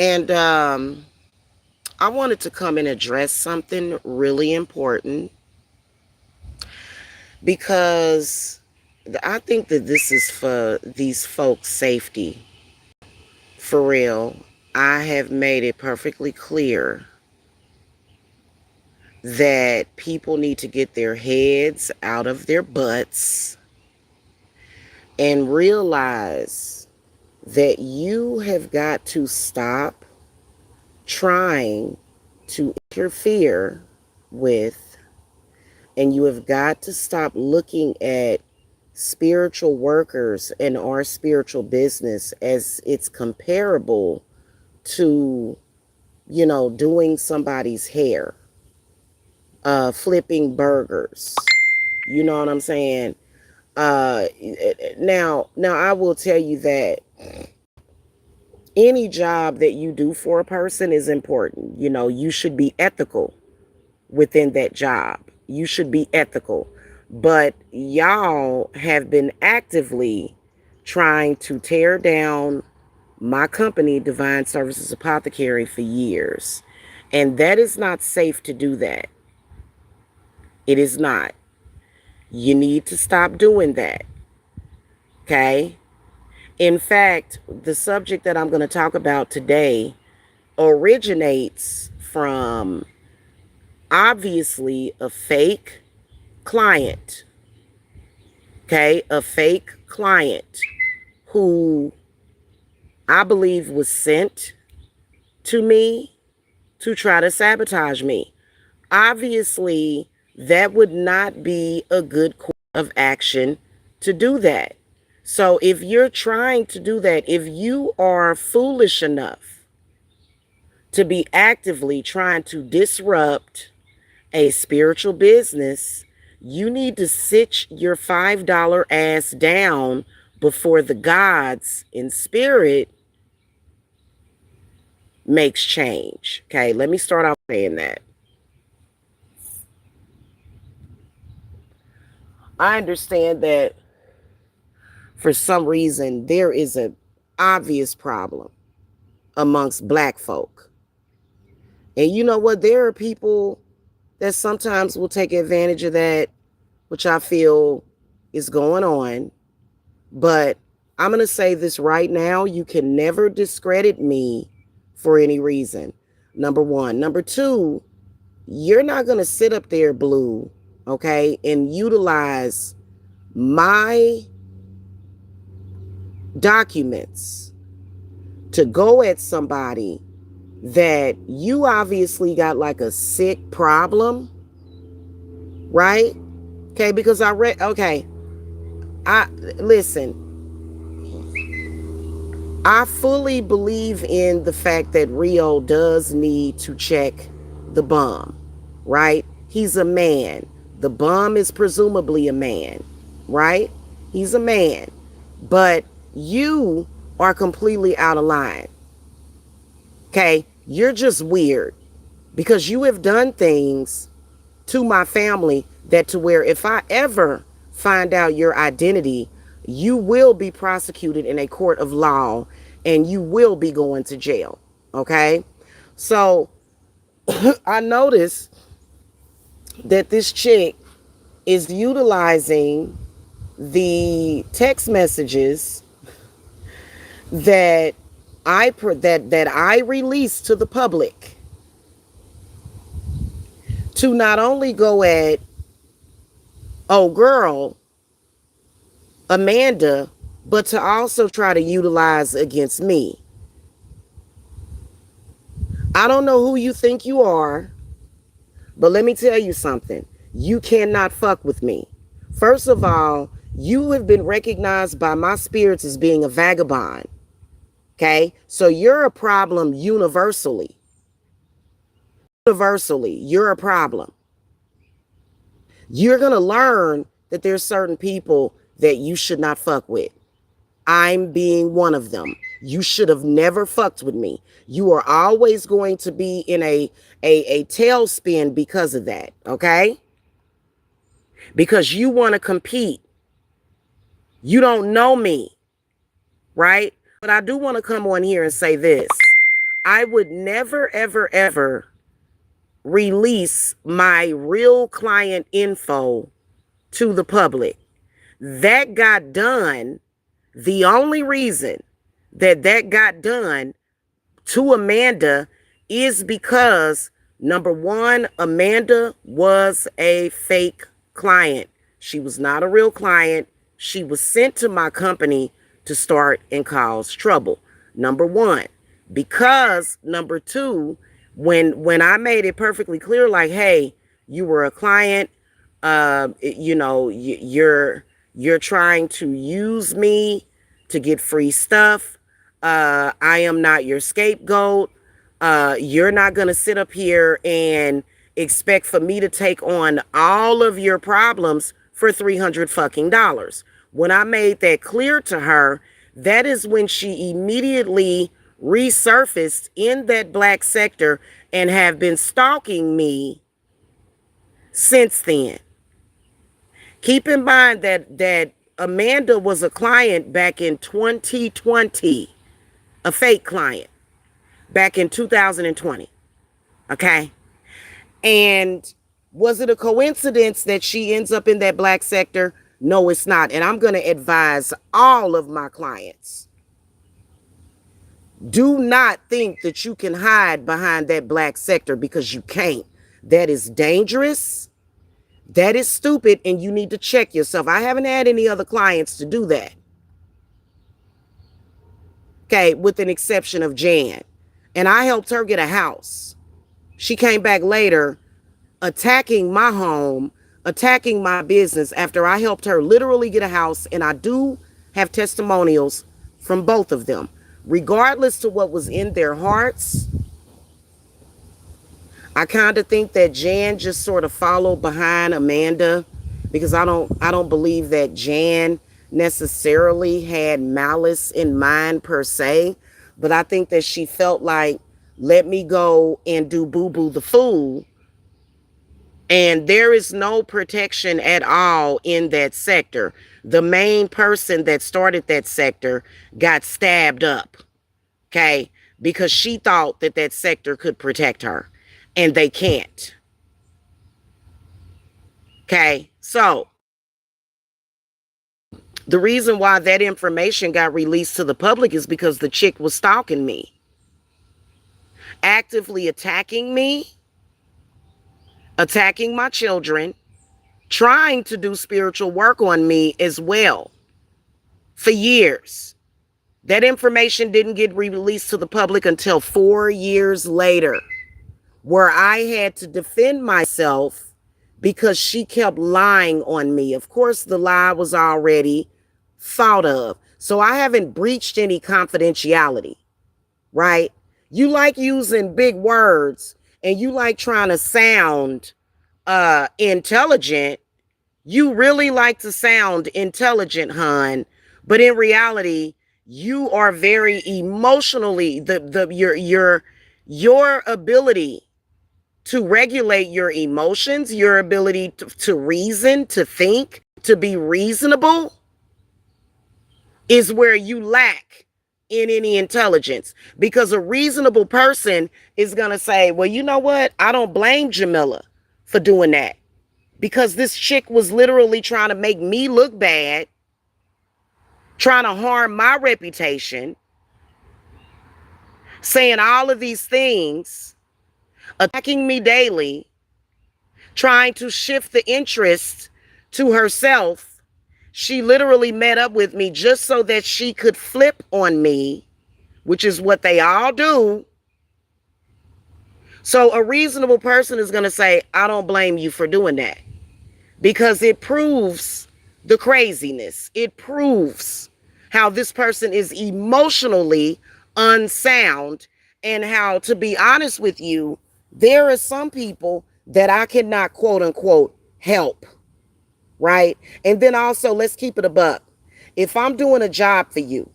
And I wanted to come and address something really important because I think that this is for these folks' safety. For real, I have made it perfectly clear that people need to get their heads out of their butts and realize that you have got to stop trying to interfere with, and you have got to stop looking at spiritual workers and our spiritual business as it's comparable to, doing somebody's hair, flipping burgers. You know what I'm saying? Now I will tell you that any job that you do for a person is important. You should be ethical within that job. You should be ethical. But y'all have been actively trying to tear down my company, Divine Services Apothecary, for years. And that is not safe to do that. It is not. You need to stop doing that. Okay? In fact, the subject that I'm going to talk about today originates from obviously a fake client. Okay? A fake client who I believe was sent to me to try to sabotage me. Obviously, that would not be a good course of action to do that. So if you're trying to do that, if you are foolish enough to be actively trying to disrupt a spiritual business, you need to sit your $5 ass down before the gods in spirit makes change. Okay, let me start off saying that. I understand that for some reason there is an obvious problem amongst black folk. And you know what? There are people that sometimes will take advantage of that, which I feel is going on. But I'm going to say this right now. You can never discredit me for any reason. Number one. Number two, you're not going to sit up there, Blue, okay, and utilize my documents to go at somebody that you obviously got like a sick problem, right? Okay, because I read, okay, I listen, I fully believe in the fact that Rio does need to check the bum, right? He's a man. The bum is presumably a man, right? He's a man. But you are completely out of line. Okay? You're just weird because you have done things to my family that to where if I ever find out your identity, you will be prosecuted in a court of law and you will be going to jail. Okay? So I noticed that this chick is utilizing the text messages that I released to the public to not only go at oh girl Amanda, but to also try to utilize against me. I don't know who you think you are, but let me tell you something. You cannot fuck with me. First of all, you have been recognized by my spirits as being a vagabond. Okay? So you're a problem universally. Universally, you're a problem. You're going to learn that there's certain people that you should not fuck with. I'm being one of them. You should have never fucked with me. You are always going to be in a tailspin because of that, okay? Because you want to compete. You don't know me, right? But I do want to come on here and say this. I would never, ever, ever release my real client info to the public. That got done. The only reason that got done to Amanda is because number one, Amanda was a fake client. She was not a real client. She was sent to my company to start and cause trouble. Number one. Because number two, when I made it perfectly clear, like, hey, you were a client, you're trying to use me to get free stuff. I am not your scapegoat. You're not going to sit up here and expect for me to take on all of your problems for 300 fucking dollars. When I made that clear to her, that is when she immediately resurfaced in that black sector and have been stalking me since then. Keep in mind that Amanda was a client back in 2020, a fake client back in 2020. Okay? And was it a coincidence that she ends up in that black sector? No, it's not. And I'm going to advise all of my clients. Do not think that you can hide behind that black sector, because you can't. That is dangerous. That is stupid, and you need to check yourself. I haven't had any other clients to do that. Okay, with an exception of Jan. And I helped her get a house. She came back later attacking my home, attacking my business after I helped her literally get a house. And I do have testimonials from both of them. Regardless to what was in their hearts, I kind of think that Jan just sort of followed behind Amanda, because I don't believe that Jan necessarily had malice in mind per se, but I think that she felt like, let me go and do Boo Boo the Fool. And there is no protection at all in that sector. The main person that started that sector got stabbed up, okay, because she thought that that sector could protect her, and they can't. Okay, so the reason why that information got released to the public is because the chick was stalking me, actively attacking me, attacking my children, trying to do spiritual work on me as well for years. That information didn't get released to the public until 4 years later, where I had to defend myself because she kept lying on me. Of course, the lie was already thought of. So I haven't breached any confidentiality, right? You like using big words and you like trying to sound intelligent. You really like to sound intelligent, hon, but in reality, you are very emotionally your ability to regulate your emotions, your ability to reason, to think, to be reasonable is where you lack in any intelligence. Because a reasonable person is going to say, well, you know what? I don't blame Jamila for doing that, because this chick was literally trying to make me look bad, trying to harm my reputation, saying all of these things, attacking me daily, trying to shift the interest to herself. She literally met up with me just so that she could flip on me, which is what they all do. So a reasonable person is going to say, I don't blame you for doing that, because it proves the craziness. It proves how this person is emotionally unsound, and how, to be honest with you, there are some people that I cannot quote unquote help, right? And then also, let's keep it a buck. If I'm doing a job for you,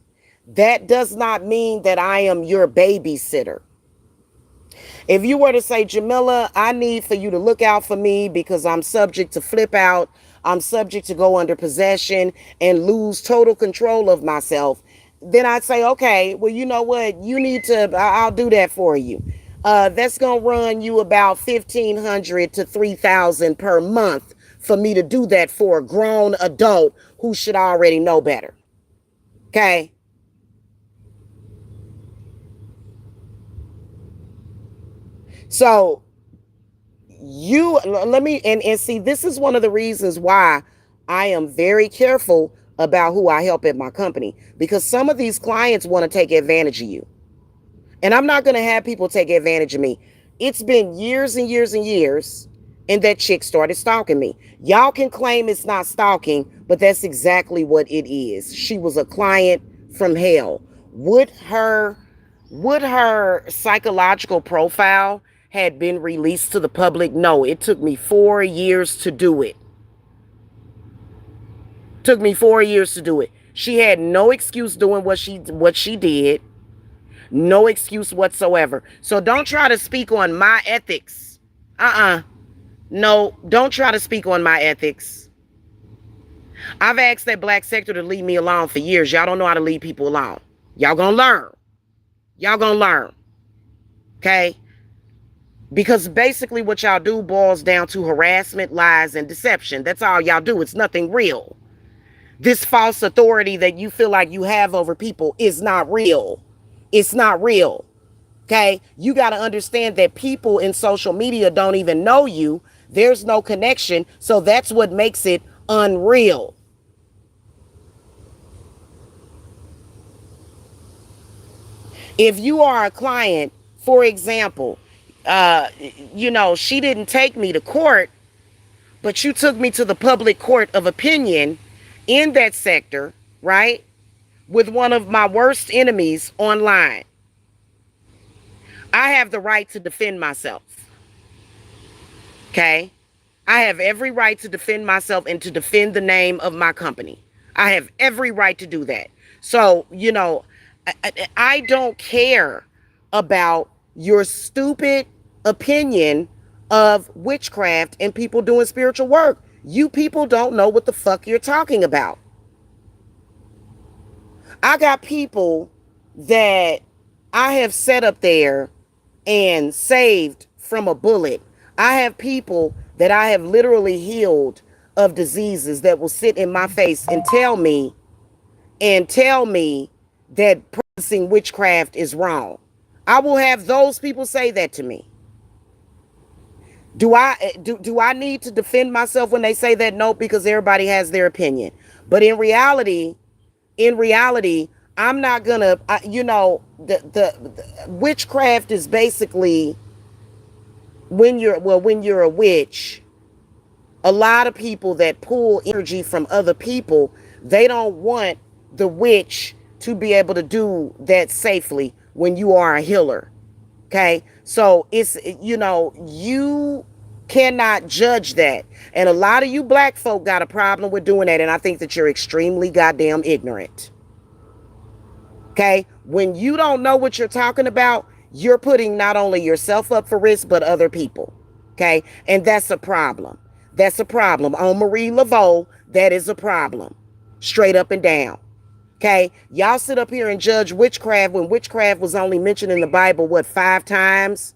that does not mean that I am your babysitter. If you were to say, Jamila, I need for you to look out for me because I'm subject to flip out, I'm subject to go under possession and lose total control of myself, then I'd say, okay, well, you know what? You need to, I'll do that for you. That's going to run you about 1,500 to 3,000 per month for me to do that for a grown adult who should already know better. Okay. So let me, and see, this is one of the reasons why I am very careful about who I help at my company, because some of these clients want to take advantage of you. And I'm not going to have people take advantage of me. It's been years and years and years, and that chick started stalking me. Y'all can claim it's not stalking, but that's exactly what it is. She was a client from hell. Would her would her psychological profile had been released to the public? No, it took me 4 years to do it. Took me 4 years to do it. She had no excuse doing what she did. No excuse whatsoever. So don't try to speak on my ethics. No, don't try to speak on my ethics. I've asked that black sector to leave me alone for years. Y'all don't know how to leave people alone. Y'all gonna learn. Y'all gonna learn. Okay? Because basically what y'all do boils down to harassment, lies, and deception. That's all y'all do. It's nothing real. This false authority that you feel like you have over people is not real. It's not real. Okay? You got to understand that people in social media don't even know you. There's no connection. So that's what makes it unreal. If you are a client, for example, uh, she didn't take me to court, but you took me to the public court of opinion in that sector, right? With one of my worst enemies online. I have the right to defend myself. Okay? I have every right to defend myself and to defend the name of my company. I have every right to do that. So, I don't care about your stupid opinion of witchcraft and people doing spiritual work. You people don't know what the fuck you're talking about. I got people that I have set up there and saved from a bullet. I have people that I have literally healed of diseases that will sit in my face and tell me that practicing witchcraft is wrong. I will have those people say that to me. Do I need to defend myself when they say that? No, because everybody has their opinion. But in reality, I'm not gonna. The witchcraft is basically when you're a witch. A lot of people that pull energy from other people, they don't want the witch to be able to do that safely when you are a healer. Okay, so you cannot judge that, and a lot of you black folk got a problem with doing that, and I think that you're extremely goddamn ignorant. Okay, when you don't know what you're talking about, you're putting not only yourself up for risk but other people. Okay, and that's a problem. That's a problem. On Marie Laveau, that is a problem. Straight up and down. Okay, y'all sit up here and judge witchcraft when witchcraft was only mentioned in the Bible, what, 5 times?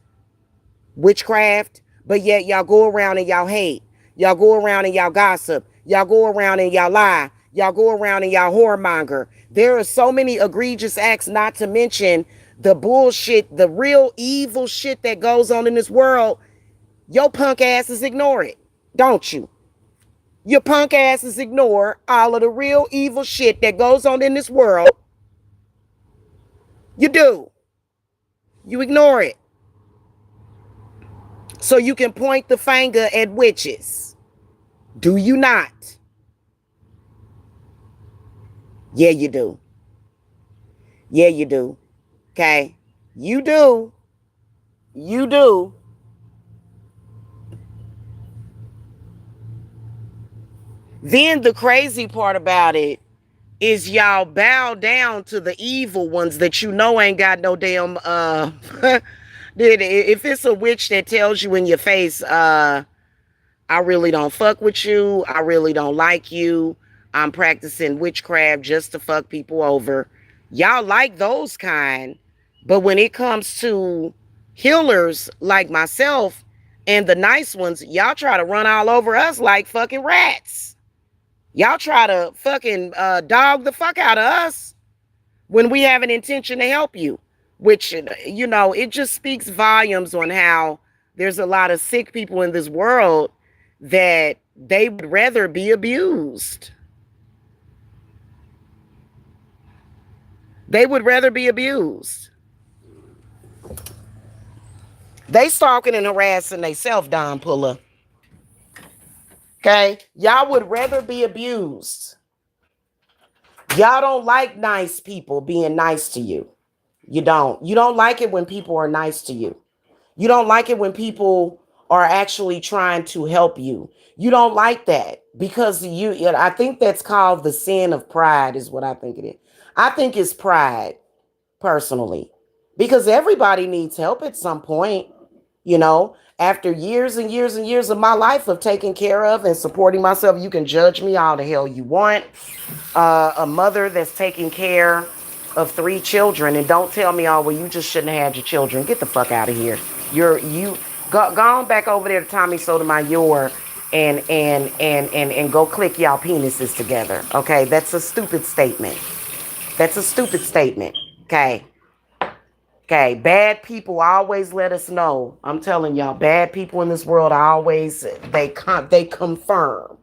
Witchcraft. But yet y'all go around and y'all hate. Y'all go around and y'all gossip. Y'all go around and y'all lie. Y'all go around and y'all whoremonger. There are so many egregious acts, not to mention the bullshit, the real evil shit that goes on in this world. Your punk asses ignore it, don't you? Your punk asses ignore all of the real evil shit that goes on in this world. You do. You ignore it. So you can point the finger at witches. Do you not? Yeah, you do. Yeah, you do. Okay? You do. You do. Then the crazy part about it is y'all bow down to the evil ones that you know ain't got no damn if it's a witch that tells you in your face, I really don't fuck with you, I really don't like you, I'm practicing witchcraft just to fuck people over. Y'all like those kind, but when it comes to healers like myself and the nice ones, y'all try to run all over us like fucking rats. Y'all try to fucking dog the fuck out of us when we have an intention to help you, which, it just speaks volumes on how there's a lot of sick people in this world that they would rather be abused. They would rather be abused. They stalking and harassing themselves, Don Puller. Okay? Y'all would rather be abused. Y'all don't like nice people being nice to you. You don't. You don't like it when people are nice to you. You don't like it when people are actually trying to help you. You don't like that because I think that's called the sin of pride, is what I think it is. I think it's pride, personally, because everybody needs help at some point. After years and years and years of my life of taking care of and supporting myself, you can judge me all the hell you want. A mother that's taking care of 3 children, and don't tell me, oh, well, you just shouldn't have had your children. Get the fuck out of here. You go on back over there to Tommy Sotomayor and go click y'all penises together. Okay, that's a stupid statement. That's a stupid statement. Okay. Okay, bad people always let us know. I'm telling y'all, bad people in this world always they confirm.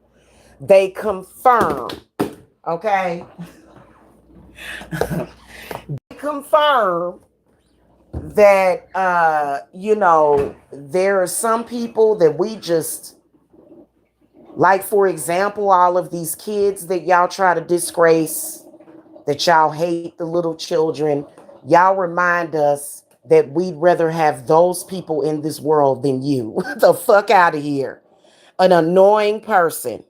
They confirm. Okay? They confirm that there are some people that we just, like, for example, all of these kids that y'all try to disgrace, that y'all hate the little children. Y'all remind us that we'd rather have those people in this world than you. The fuck out of here. An annoying person.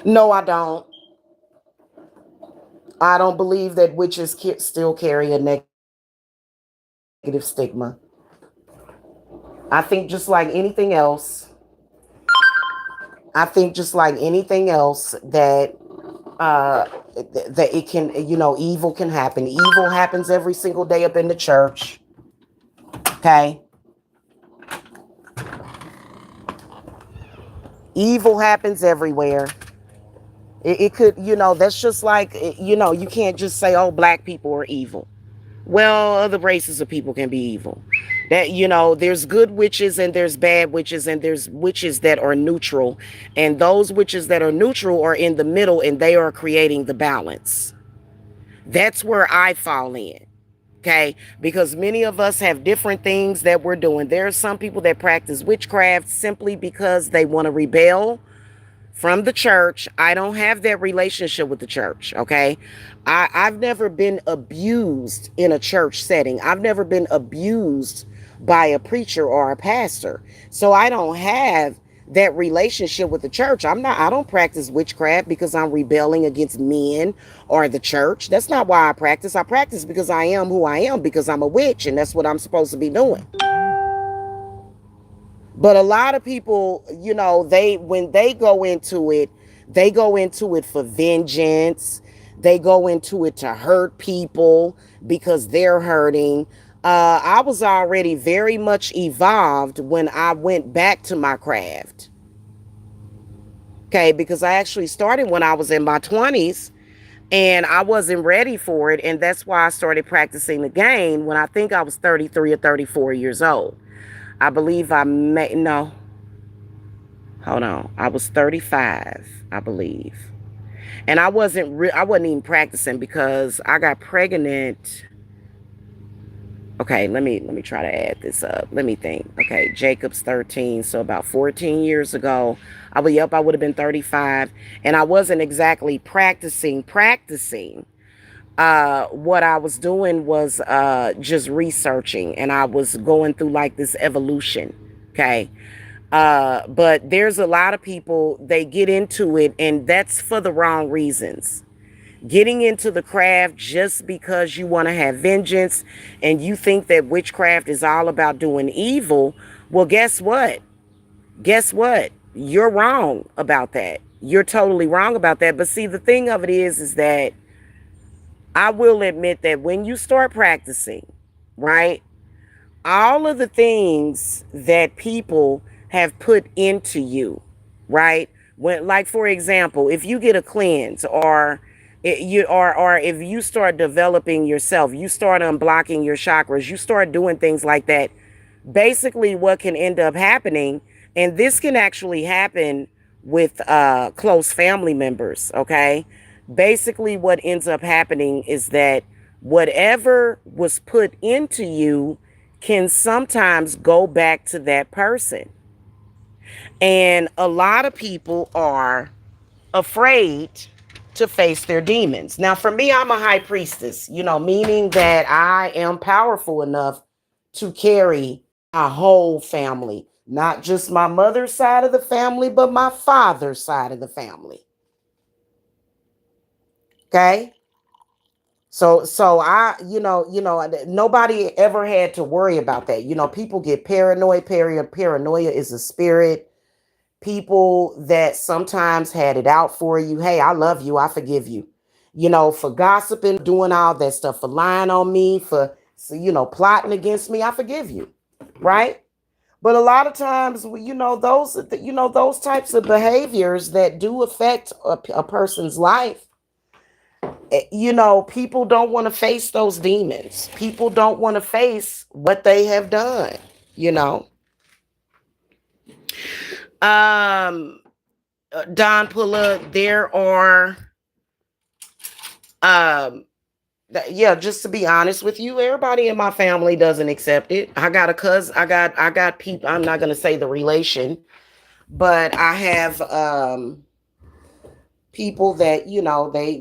No, I don't. I don't believe that witches still carry a negative stigma. I think just like anything else, that it can, evil can happen. Evil happens every single day up in the church. Okay? Evil happens everywhere. It could, that's just like, you can't just say, oh, black people are evil. Well, other races of people can be evil. That, there's good witches and there's bad witches and there's witches that are neutral. And those witches that are neutral are in the middle and they are creating the balance. That's where I fall in. Okay, because many of us have different things that we're doing. There are some people that practice witchcraft simply because they want to rebel from the church. I don't have that relationship with the church. Okay. I've never been abused in a church setting. I've never been abused by a preacher or a pastor. So I don't have that relationship with the church. I don't practice witchcraft because I'm rebelling against men or the church. That's not why I practice. I practice because I am who I am, because I'm a witch and that's what I'm supposed to be doing. But a lot of people, when they go into it for vengeance. They go into it to hurt people because they're hurting. I was already very much evolved when I went back to my craft. Okay, because I actually started when I was in my 20s and I wasn't ready for it. And that's why I started practicing the game when I think I was 33 or 34 years old. I believe no, hold on. I was 35, I believe. And I wasn't even practicing because I got pregnant. Okay, let me try to add this up. Let me think. Okay, Jacob's 13, so about 14 years ago, I would have been 35, and I wasn't exactly practicing. What I was doing was just researching, and I was going through like this evolution. Okay. But there's a lot of people, they get into it and that's for the wrong reasons. Getting into the craft just because you want to have vengeance and you think that witchcraft is all about doing evil. Well, guess what? You're wrong about that. You're totally wrong about that. But see, the thing of it is that I will admit that when you start practicing, right, all of the things that people have put into you, right? When, like for example, if you get a cleanse, or or if you start developing yourself, you start unblocking your chakras, you start doing things like that. Basically, what can end up happening, and this can actually happen with close family members, okay? Basically, what ends up happening is that whatever was put into you can sometimes go back to that person. And a lot of people are afraid to face their demons. Now, for me, I'm a high priestess, meaning that I am powerful enough to carry a whole family, not just my mother's side of the family, but my father's side of the family. Okay? So nobody ever had to worry about that. People get paranoid. Paranoia is a spirit. People that sometimes had it out for you. Hey, I love you. I forgive you. For gossiping, doing all that stuff, for lying on me, for plotting against me, I forgive you. Right? But a lot of times, those types of behaviors that do affect a person's life, people don't want to face those demons. People don't want to face what they have done, you know. Um, Don Pula, there are, um, yeah, just to be honest with you, everybody in my family doesn't accept it. I got a cousin, I got people, I'm not going to say the relation, but I have, people that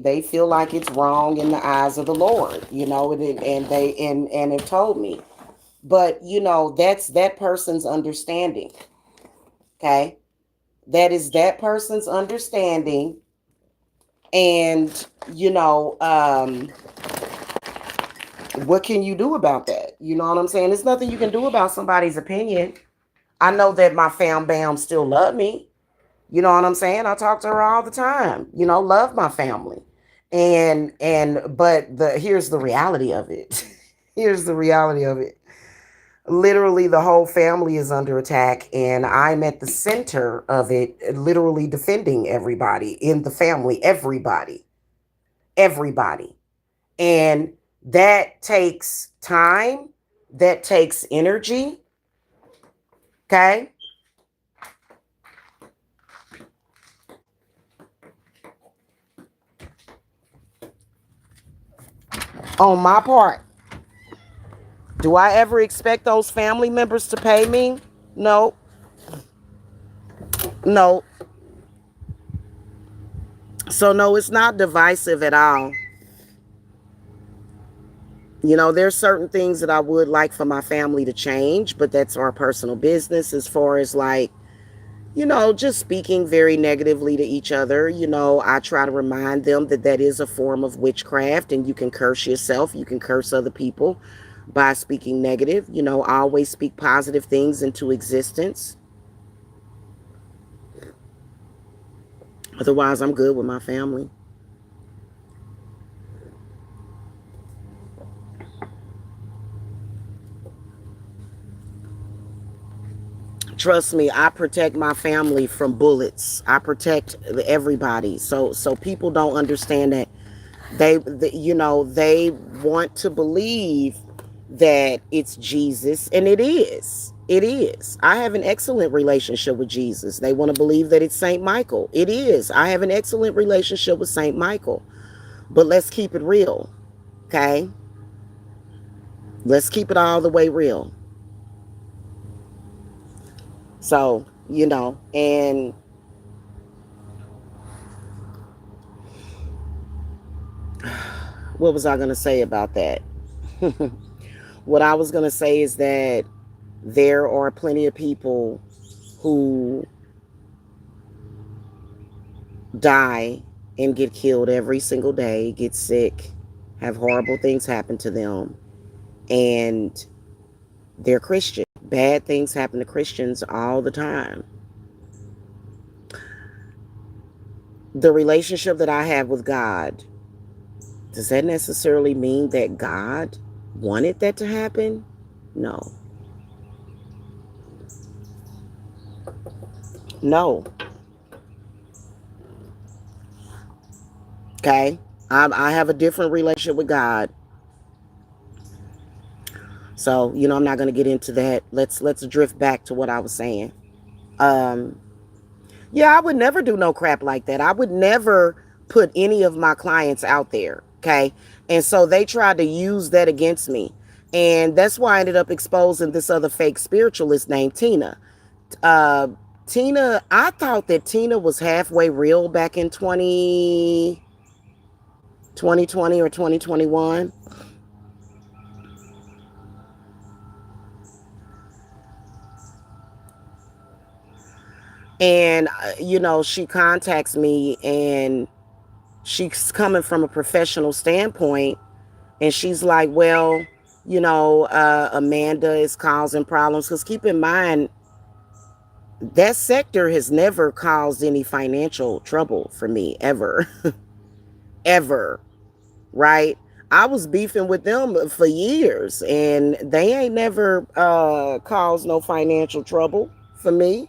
they feel like it's wrong in the eyes of the Lord, and have told me. But that's that person's understanding. Okay, that is that person's understanding. And what can you do about that? You know what I'm saying? There's nothing you can do about somebody's opinion. I know that my fam bam still love me. You know what I'm saying? I talk to her all the time. Love my family. But the here's the reality of it. Here's the reality of it. Literally, the whole family is under attack, and I'm at the center of it, literally defending everybody in the family. Everybody. And that takes time, that takes energy. Okay. On my part, do I ever expect those family members to pay me? No. No. So, no, it's not divisive at all. There's certain things that I would like for my family to change, but that's our personal business. As far as, like, just speaking very negatively to each other, I try to remind them that that is a form of witchcraft, and you can curse yourself, you can curse other people by speaking negative. I always speak positive things into existence. Otherwise, I'm good with my family. Trust me, I protect my family from bullets. I protect everybody. So people don't understand that. They want to believe that it's Jesus, and it is. It is. I have an excellent relationship with Jesus. They want to believe that it's Saint Michael. It is. I have an excellent relationship with Saint Michael. But let's keep it real. Okay? Let's keep it all the way real. So, and what was I going to say about that? What I was going to say is that there are plenty of people who die and get killed every single day, get sick, have horrible things happen to them, and they're Christian. Bad things happen to Christians all the time. The relationship that I have with God Does that necessarily mean that God wanted that to happen? No. No. Okay. I have a different relationship with God. So, I'm not going to get into that. Let's drift back to what I was saying. Um, yeah, I would never do no crap like that. I would never put any of my clients out there. Okay. And so they tried to use that against me. And that's why I ended up exposing this other fake spiritualist named Tina. Uh, Tina, I thought that Tina was halfway real back in 2020 or 2021. And, she contacts me and she's coming from a professional standpoint. And she's like, well, Amanda is causing problems. Because keep in mind, that sector has never caused any financial trouble for me, ever. Ever. Right? I was beefing with them for years, and they ain't never caused no financial trouble for me.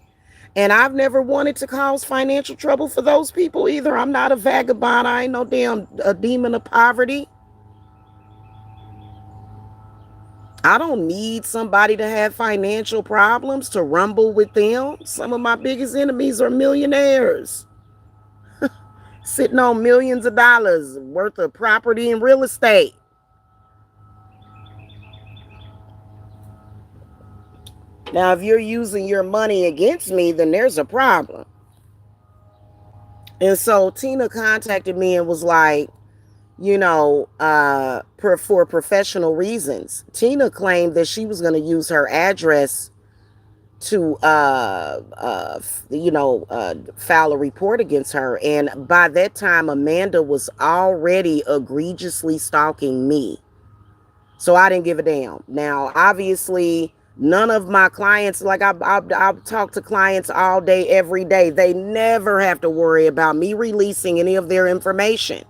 And I've never wanted to cause financial trouble for those people either. I'm not a vagabond. I ain't no damn a demon of poverty. I don't need somebody to have financial problems to rumble with them. Some of my biggest enemies are millionaires sitting on millions of dollars worth of property and real estate. Now, if you're using your money against me, then there's a problem. And so Tina contacted me and was like, for professional reasons. Tina claimed that she was going to use her address to file a report against her. And by that time, Amanda was already egregiously stalking me. So I didn't give a damn. Now, obviously, none of my clients, like I talk to clients all day, every day. They never have to worry about me releasing any of their information.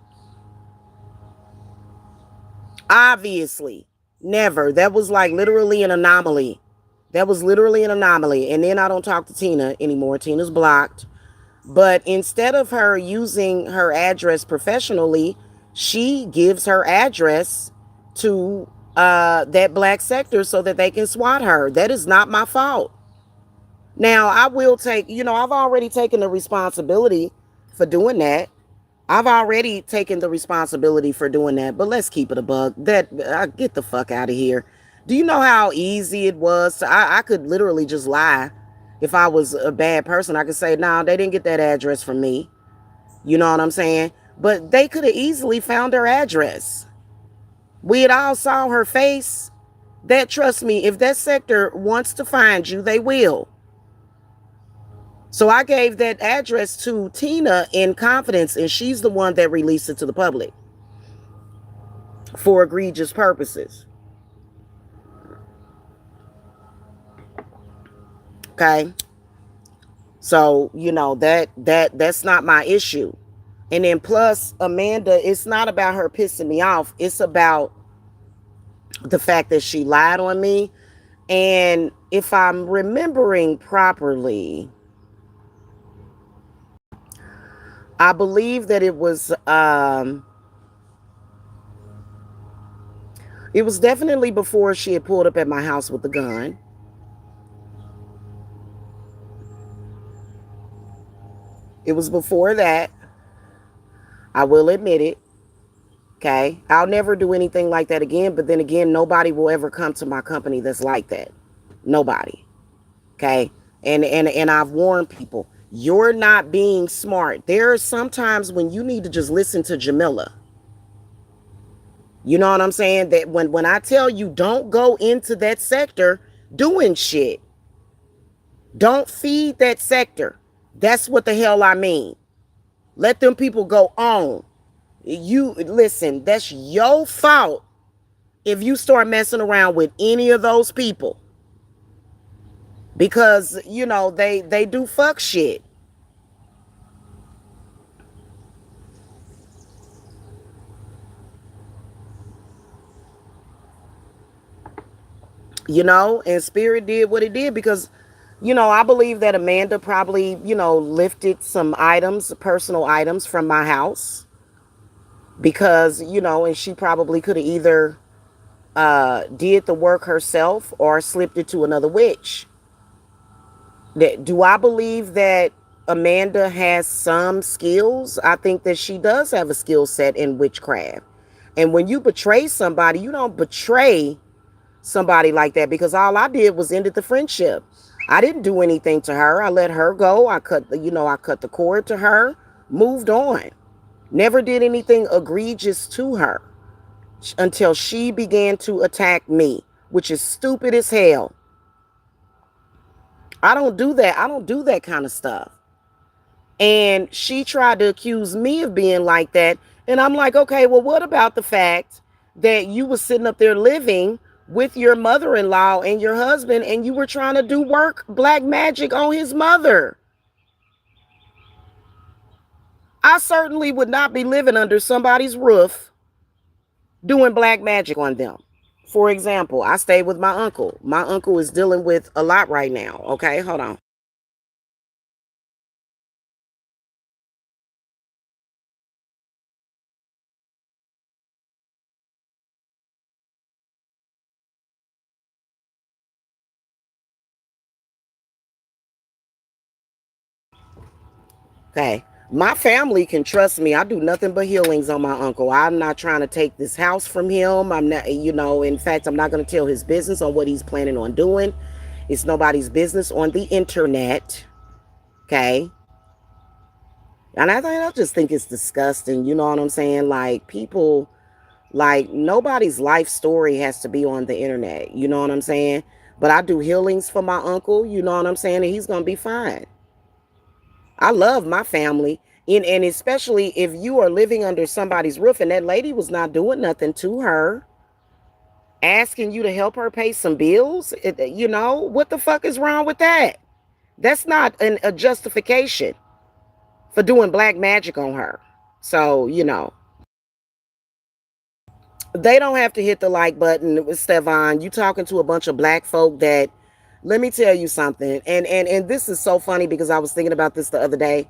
Obviously, never. That was like literally an anomaly. That was literally an anomaly. And then I don't talk to Tina anymore. Tina's blocked. But instead of her using her address professionally, she gives her address to that black sector so that they can SWAT her. That is not my fault. Now, I will take, I've already taken the responsibility for doing that. I've already taken the responsibility for doing that, but let's keep it a bug. Get the fuck out of here. Do you know how easy it was? I could literally just lie. If I was a bad person, I could say, nah, they didn't get that address from me. You know what I'm saying? But they could have easily found her address. We had all saw her face. That, trust me, if that sector wants to find you, they will. So I gave that address to Tina in confidence, and she's the one that released it to the public for egregious purposes. Okay. So, that's not my issue. And then plus, Amanda, it's not about her pissing me off. It's about the fact that she lied on me. And if I'm remembering properly, I believe that it was definitely before she had pulled up at my house with the gun. It was before that. I will admit it. Okay. I'll never do anything like that again. But then again, nobody will ever come to my company that's like that. Nobody. Okay. And I've warned people, you're not being smart. There are some times when you need to just listen to Jamila. You know what I'm saying? That when I tell you don't go into that sector doing shit, don't feed that sector. That's what the hell I mean. Let them people go on. You listen, that's your fault if you start messing around with any of those people. Because, they do fuck shit. And Spirit did what it did because, I believe that Amanda probably, lifted some items, personal items from my house because, and she probably could have either did the work herself or slipped it to another witch. Do I believe that Amanda has some skills? I think that she does have a skill set in witchcraft. And when you betray somebody, you don't betray somebody like that because all I did was ended the friendship. I didn't do anything to her. I let her go. I cut the cord to her, moved on. Never did anything egregious to her until she began to attack me, which is stupid as hell. I don't do that. I don't do that kind of stuff. And she tried to accuse me of being like that. And I'm like, okay, well, what about the fact that you were sitting up there living with your mother-in-law and your husband and you were trying to do work, black magic on his mother? I certainly would not be living under somebody's roof doing black magic on them. For example, I stay with my uncle. My uncle is dealing with a lot right now. Okay, hold on. Okay. My family can trust me. I do nothing but healings on my uncle. I'm not trying to take this house from him. I'm not, in fact, I'm not going to tell his business on what he's planning on doing. It's nobody's business on the internet. Okay. And I just think it's disgusting. You know what I'm saying? Like, people, like, nobody's life story has to be on the internet. You know what I'm saying? But I do healings for my uncle. You know what I'm saying? And he's going to be fine. I love my family. And especially if you are living under somebody's roof and that lady was not doing nothing to her, asking you to help her pay some bills, what the fuck is wrong with that? That's not a justification for doing black magic on her. So, they don't have to hit the like button, Stefan. You talking to a bunch of black folk that, let me tell you something. And this is so funny because I was thinking about this the other day.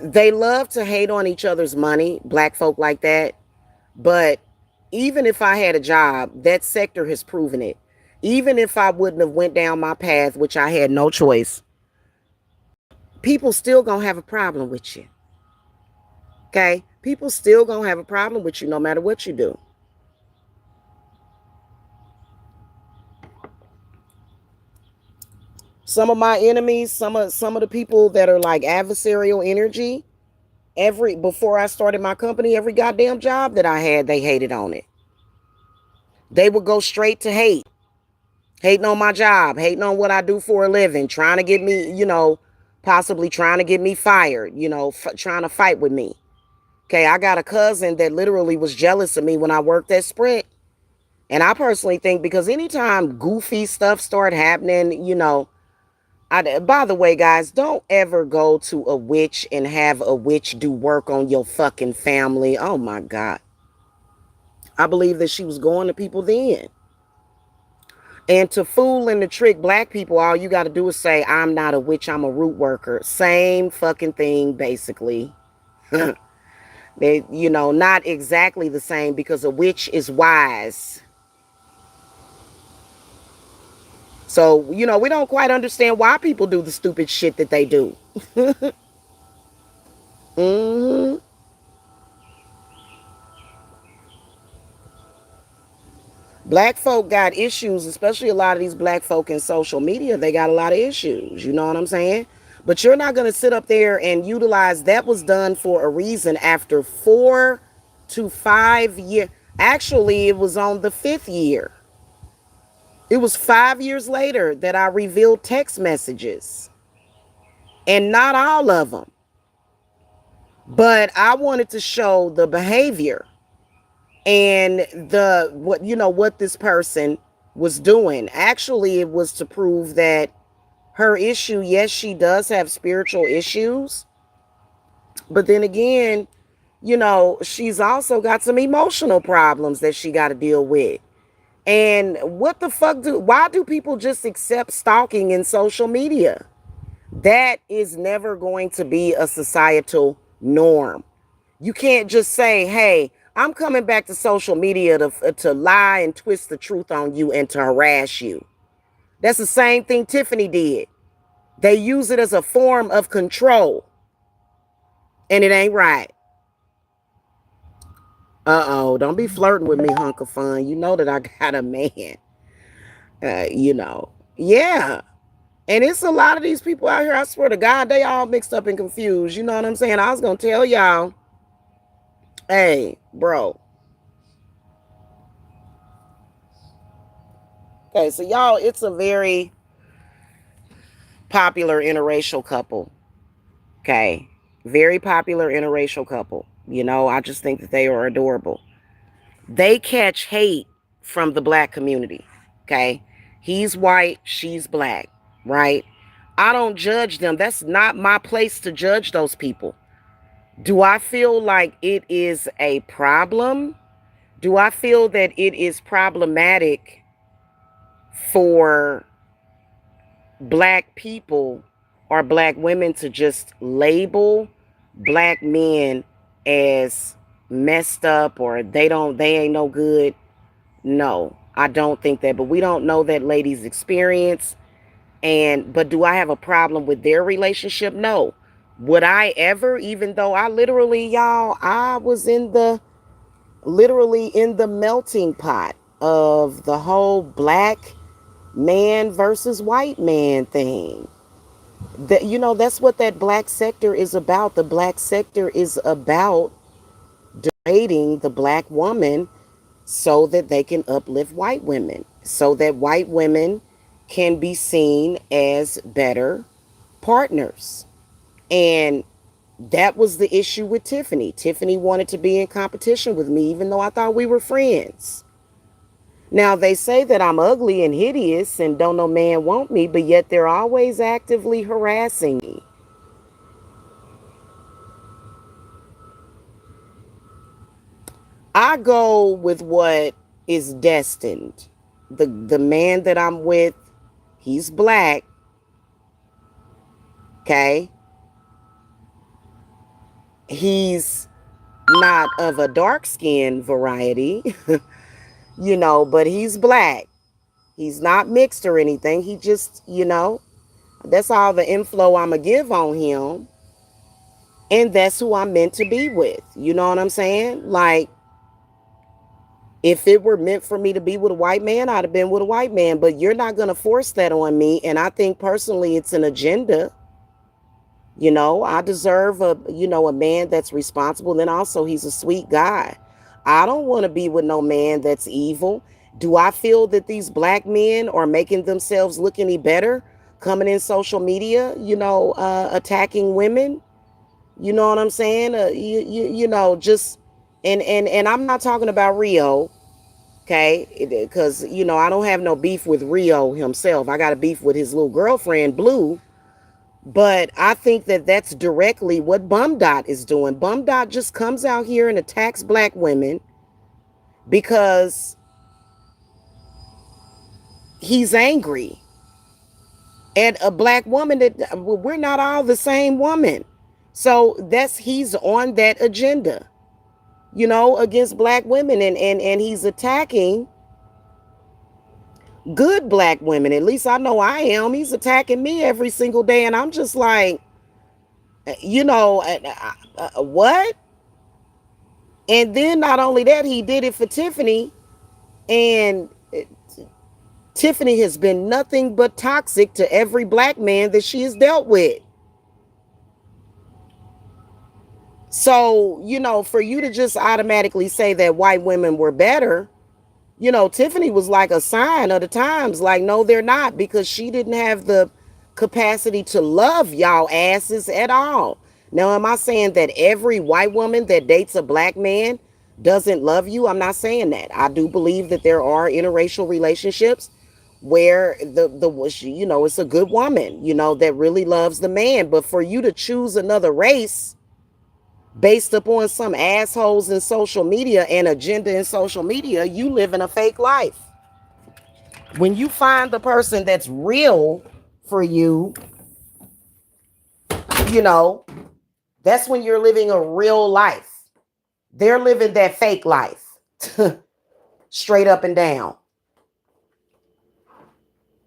They love to hate on each other's money, black folk like that. But even if I had a job, that sector has proven it. Even if I wouldn't have went down my path, which I had no choice, people still gonna have a problem with you. Okay? People still gonna have a problem with you no matter what you do. Some of my enemies, some of the people that are like adversarial energy, before I started my company, every goddamn job that I had, they hated on it. They would go straight to hate. Hating on my job, hating on what I do for a living, trying to get me, possibly trying to get me fired, trying to fight with me. Okay, I got a cousin that literally was jealous of me when I worked at Sprint. And I personally think because anytime goofy stuff start happening, by the way, guys, don't ever go to a witch and have a witch do work on your fucking family. Oh my God. I believe that she was going to people then. And to fool and to trick black people, all you got to do is say, I'm not a witch, I'm a root worker. Same fucking thing, basically. They, not exactly the same because a witch is wise. So, we don't quite understand why people do the stupid shit that they do. hmm Black folk got issues, especially a lot of these black folk in social media. They got a lot of issues. You know what I'm saying? But you're not going to sit up there and utilize that was done for a reason after 4 to 5 years. Actually, it was on the fifth year. It was 5 years later that I revealed text messages and not all of them. But I wanted to show the behavior and what this person was doing. Actually, it was to prove that her issue, yes, she does have spiritual issues, but then again, she's also got some emotional problems that she got to deal with. And what the fuck why do people just accept stalking in social media? That is never going to be a societal norm. You can't just say, hey, I'm coming back to social media to lie and twist the truth on you and to harass you. That's the same thing Tiffany did. They use it as a form of control. And it ain't right. Uh-oh, don't be flirting with me, hunk of fun. You know that I got a man. You know. Yeah. And it's a lot of these people out here, I swear to God, they all mixed up and confused. You know what I'm saying? I was going to tell y'all, hey, bro. Okay, so y'all, it's a very popular interracial couple. Okay. Very popular interracial couple. You know, I just think that they are adorable. They catch hate from the black community. Okay. He's white, she's black, right? I don't judge them. That's not my place to judge those people. Do I feel like it is a problem? Do I feel that it is problematic for black people or black women to just label black men as messed up or they ain't no good? No, I don't think that, but we don't know that lady's experience. But do I have a problem with their relationship? No. Would I ever, even though I literally, y'all, I was literally in the melting pot of the whole black man versus white man thing. That, you know, that's what that black sector is about. The black sector is about degrading the black woman so that they can uplift white women, so that white women can be seen as better partners. And that was the issue with Tiffany. Tiffany wanted to be in competition with me, even though I thought we were friends. Now, they say that I'm ugly and hideous and don't no man want me, but yet they're always actively harassing me. I go with what is destined. The man that I'm with, he's black. Okay? He's not of a dark skin variety, you know, but he's black. He's not mixed or anything. He just, you know, that's all the inflow I'm going to give on him. And that's who I'm meant to be with. You know what I'm saying? Like, if it were meant for me to be with a white man, I'd have been with a white man. But you're not going to force that on me. And I think personally it's an agenda. You know, I deserve a man that's responsible. And also he's a sweet guy. I don't want to be with no man that's evil. Do I feel that these black men are making themselves look any better coming in social media, attacking women? You know what I'm saying? Just, and I'm not talking about Rio, okay? Because, I don't have no beef with Rio himself. I got a beef with his little girlfriend, Bleu. But I think that that's directly what Bum Dot is doing. Bum Dot just comes out here and attacks black women because he's angry at a black woman that we're not all the same woman. So he's on that agenda, against black women, and he's attacking good black women. At least I know I am. He's attacking me every single day, and I'm just like, what? And then not only that, he did it for Tiffany, and Tiffany has been nothing but toxic to every black man that she has dealt with. So, for you to just automatically say that white women were better, Tiffany was like a sign of the times. Like, no, they're not, because she didn't have the capacity to love y'all asses at all. Now, am I saying that every white woman that dates a black man doesn't love you? I'm not saying that. I do believe that there are interracial relationships where it's a good woman, that really loves the man. But for you to choose another race based upon some assholes in social media and agenda in social media, you live in a fake life. When you find the person that's real for you, you know, that's when you're living a real life. They're living that fake life. Straight up and down.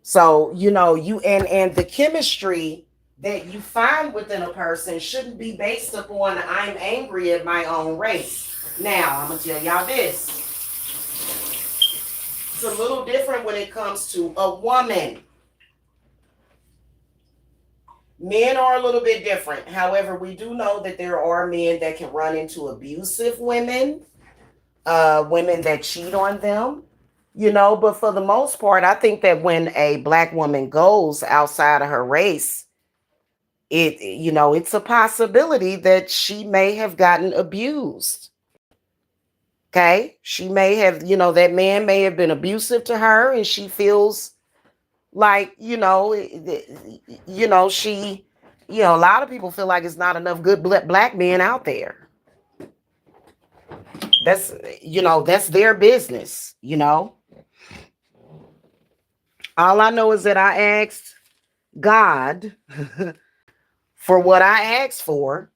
So, you and the chemistry that you find within a person shouldn't be based upon I'm angry at my own race. Now, I'm gonna tell y'all this. It's a little different when it comes to a woman. Men are a little bit different. However, we do know that there are men that can run into abusive women, women that cheat on them, but for the most part, I think that when a black woman goes outside of her race, it's a possibility that she may have gotten abused. Okay. She may have, that man may have been abusive to her and she feels like, she, a lot of people feel like it's not enough good black men out there. That's their business. All I know is that I asked God for what I asked for,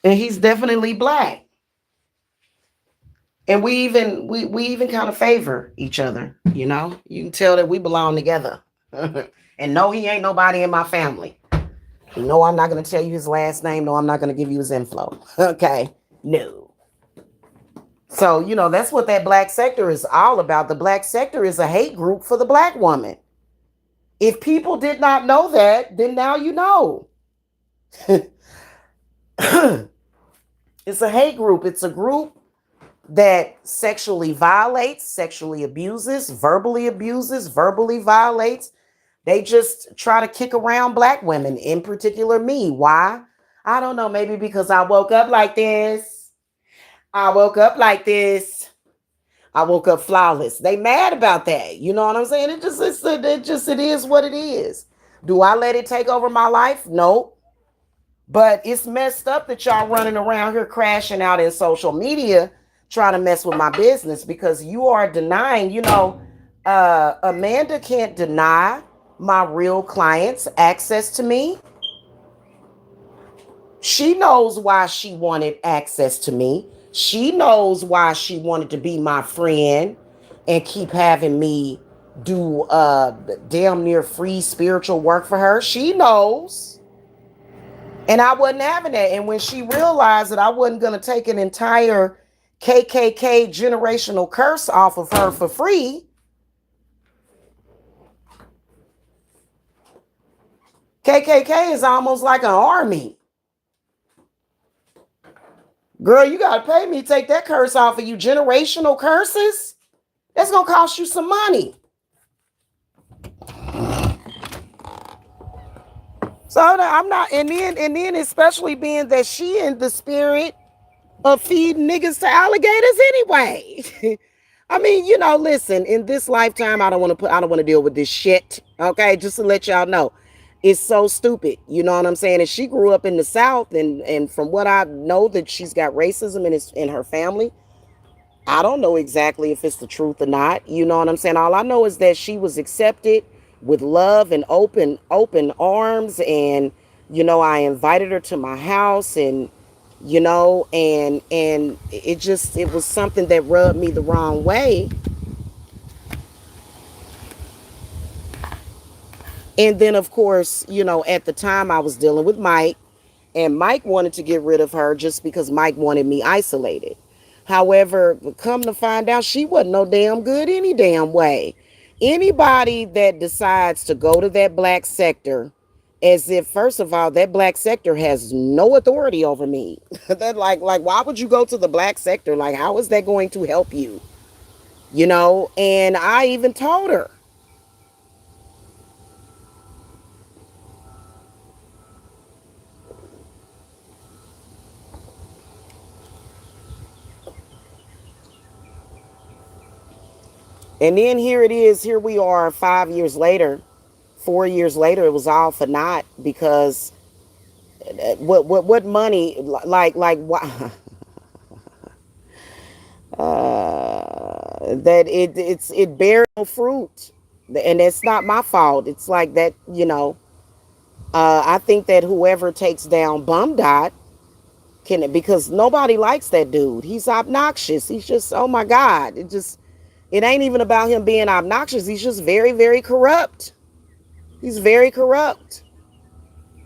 and he's definitely black. And we even kind of favor each other. You can tell that we belong together. And no, he ain't nobody in my family. No, I'm not going to tell you his last name. No, I'm not going to give you his info. Okay. No. So, that's what that black sector is all about. The black sector is a hate group for the black woman. If people did not know that, then now you know. It's a hate group. It's a group that sexually violates, sexually abuses, verbally violates. They just try to kick around black women, in particular me. Why? I don't know. Maybe because I woke up like this. I woke up like this. I woke up flawless. They mad about that. You know what I'm saying? It is what it is. Do I let it take over my life? Nope. But it's messed up that y'all running around here crashing out in social media trying to mess with my business because you are denying, Amanda can't deny my real clients access to me. She knows why she wanted access to me. She knows why she wanted to be my friend and keep having me do damn near free spiritual work for her. She knows. And I wasn't having that. And when she realized that I wasn't going to take an entire KKK generational curse off of her for free, KKK is almost like an army. Girl, you got to pay me to take that curse off of you. Generational curses? That's going to cost you some money. So I'm not, and then especially being that she in the spirit of feeding niggas to alligators anyway. I mean, listen, in this lifetime, I don't want to deal with this shit. Okay, just to let y'all know. It's so stupid. You know what I'm saying? And she grew up in the South, and from what I know that she's got racism in her family. I don't know exactly if it's the truth or not. You know what I'm saying? All I know is that she was accepted with love and open arms, and I invited her to my house, and it was something that rubbed me the wrong way. And then, of course, at the time I was dealing with Mike, and Mike wanted to get rid of her just because Mike wanted me isolated. However, come to find out, she wasn't no damn good any damn way. Anybody that decides to go to that black sector, as if, first of all, that black sector has no authority over me. That like, why would you go to the black sector? Like, how is that going to help you? And I even told her. And then here it is. Here we are 5 years later, 4 years later. It was all for naught because what money like what? that it bears no fruit, and it's not my fault. It's like that, you know. I think that whoever takes down Bum Dot can, because nobody likes that dude. He's obnoxious. He's just, oh my God. It ain't even about him being obnoxious. He's just very, very corrupt. He's very corrupt.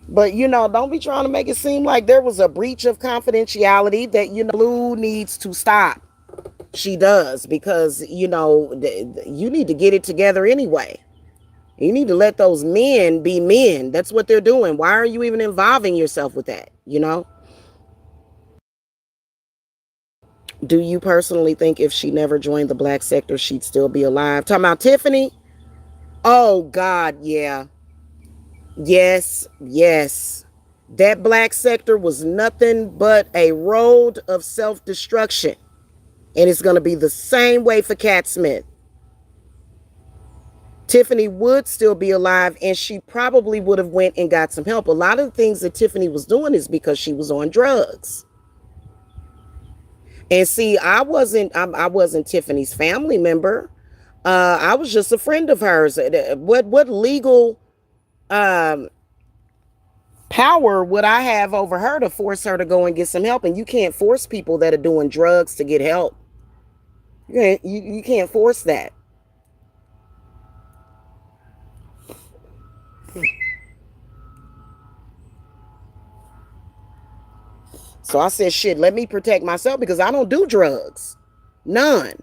But, you know, don't be trying to make it seem like there was a breach of confidentiality that, you know, Blue needs to stop. She does, because, you know, you need to get it together anyway. You need to let those men be men. That's what they're doing. Why are you even involving yourself with that? You know? Do you personally think if she never joined the black sector, she'd still be alive? Talking about Tiffany? Oh, God, yeah. Yes, yes. That black sector was nothing but a road of self destruction. And it's going to be the same way for Cat Smith. Tiffany would still be alive, and she probably would have went and got some help. A lot of the things that Tiffany was doing is because she was on drugs. And see, I wasn't Tiffany's family member. I was just a friend of hers. What legal um, power would I have over her to force her to go and get some help? And you can't force people that are doing drugs to get help. You can't force that. So I said, shit, let me protect myself because I don't do drugs. None.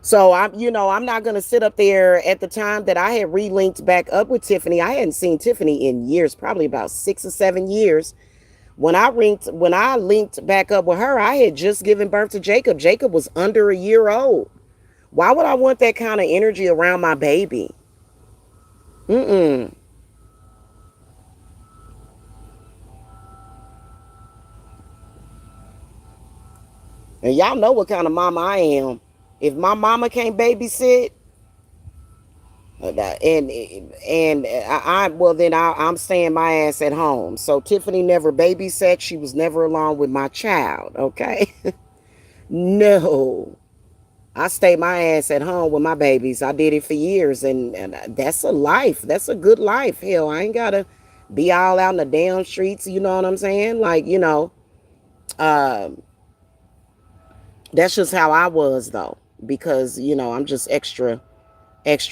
So I'm not gonna sit up there. At the time that I had relinked back up with Tiffany, I hadn't seen Tiffany in years, probably about 6 or 7 years. When I linked back up with her, I had just given birth to Jacob. Jacob was under a year old. Why would I want that kind of energy around my baby? Mm-mm. And y'all know what kind of mama I am. If my mama can't babysit, well then I'm staying my ass at home. So Tiffany never babysat. She was never along with my child. Okay, no, I stay my ass at home with my babies. I did it for years, and that's a life. That's a good life. Hell, I ain't gotta be all out in the damn streets. You know what I'm saying? Like, um, that's just how I was though, because I'm just extra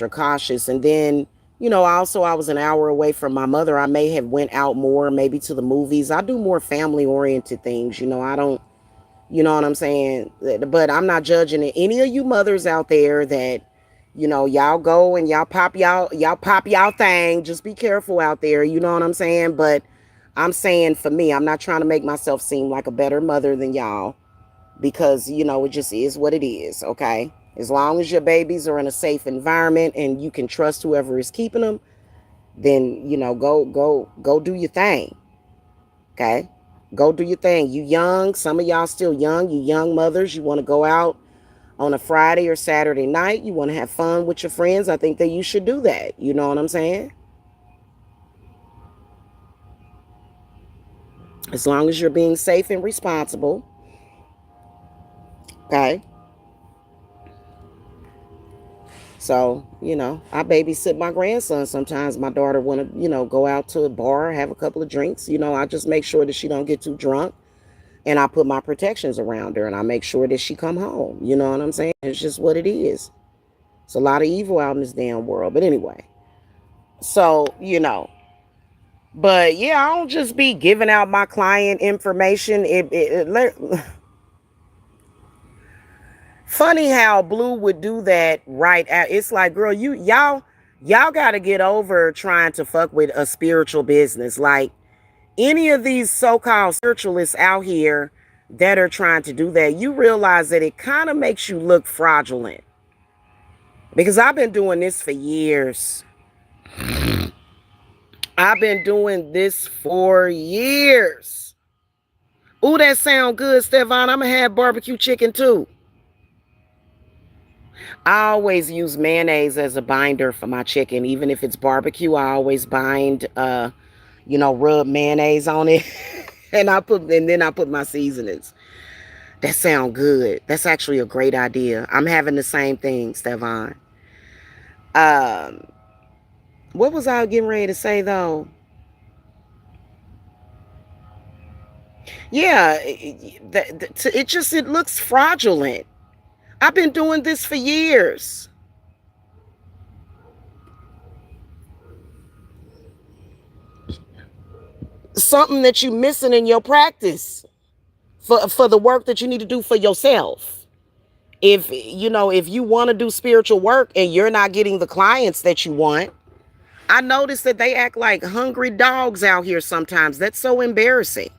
cautious. And then, also I was an hour away from my mother. I may have went out more, maybe to the movies. I do more family oriented things. I don't, you know what I'm saying? But I'm not judging it. Any of you mothers out there that, y'all go and y'all pop y'all thing. Just be careful out there. You know what I'm saying? But I'm saying, for me, I'm not trying to make myself seem like a better mother than y'all, because it just is what it is. Okay, as long as your babies are in a safe environment and you can trust whoever is keeping them, then go do your thing. Okay, go do your thing. You young, some of y'all still young. You young mothers, you want to go out on a Friday or Saturday night, you want to have fun with your friends, I think that you should do that. You know what I'm saying? As long as you're being safe and responsible. Okay. So, I babysit my grandson sometimes. My daughter want to, go out to a bar, have a couple of drinks. I just make sure that she don't get too drunk, and I put my protections around her, and I make sure that she come home. You know what I'm saying? It's just what it is. It's a lot of evil out in this damn world. But anyway, so, but yeah, I don't just be giving out my client information. Funny how Blue would do that right at. It's like, girl, y'all got to get over trying to fuck with a spiritual business. Like, any of these so-called spiritualists out here that are trying to do that, you realize that it kind of makes you look fraudulent. Because I've been doing this for years. I've been doing this for years. Ooh, that sound good, Stefan. I'm gonna have barbecue chicken too. I always use mayonnaise as a binder for my chicken. Even if it's barbecue, I always bind rub mayonnaise on it. And then I put my seasonings. That sounds good. That's actually a great idea. I'm having the same thing, Stefan. Um, what was I getting ready to say though? Yeah, it looks fraudulent. I've been doing this for years. Something that you're missing in your practice for the work that you need to do for yourself. If you want to do spiritual work and you're not getting the clients that you want, I notice that they act like hungry dogs out here sometimes. That's so embarrassing.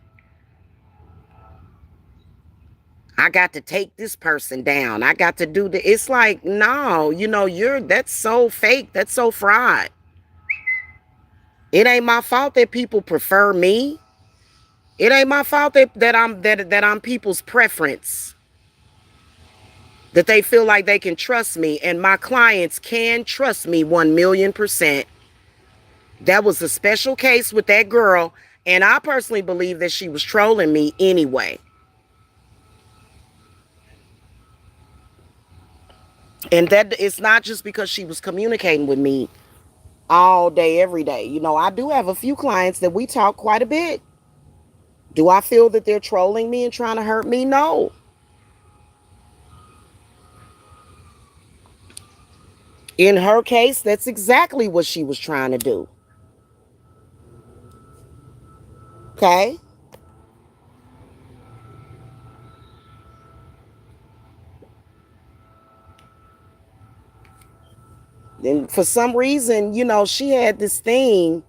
I got to take this person down. I got to do the it's like, no, that's so fake. That's so fraud. It ain't my fault that people prefer me. It ain't my fault that I'm people's preference. That they feel like they can trust me, and my clients can trust me 1,000,000%. That was a special case with that girl, and I personally believe that she was trolling me anyway. And that it's not just because she was communicating with me all day, every day. I do have a few clients that we talk quite a bit. Do I feel that they're trolling me and trying to hurt me? No. In her case, that's exactly what she was trying to do. Okay? And for some reason, she had this thing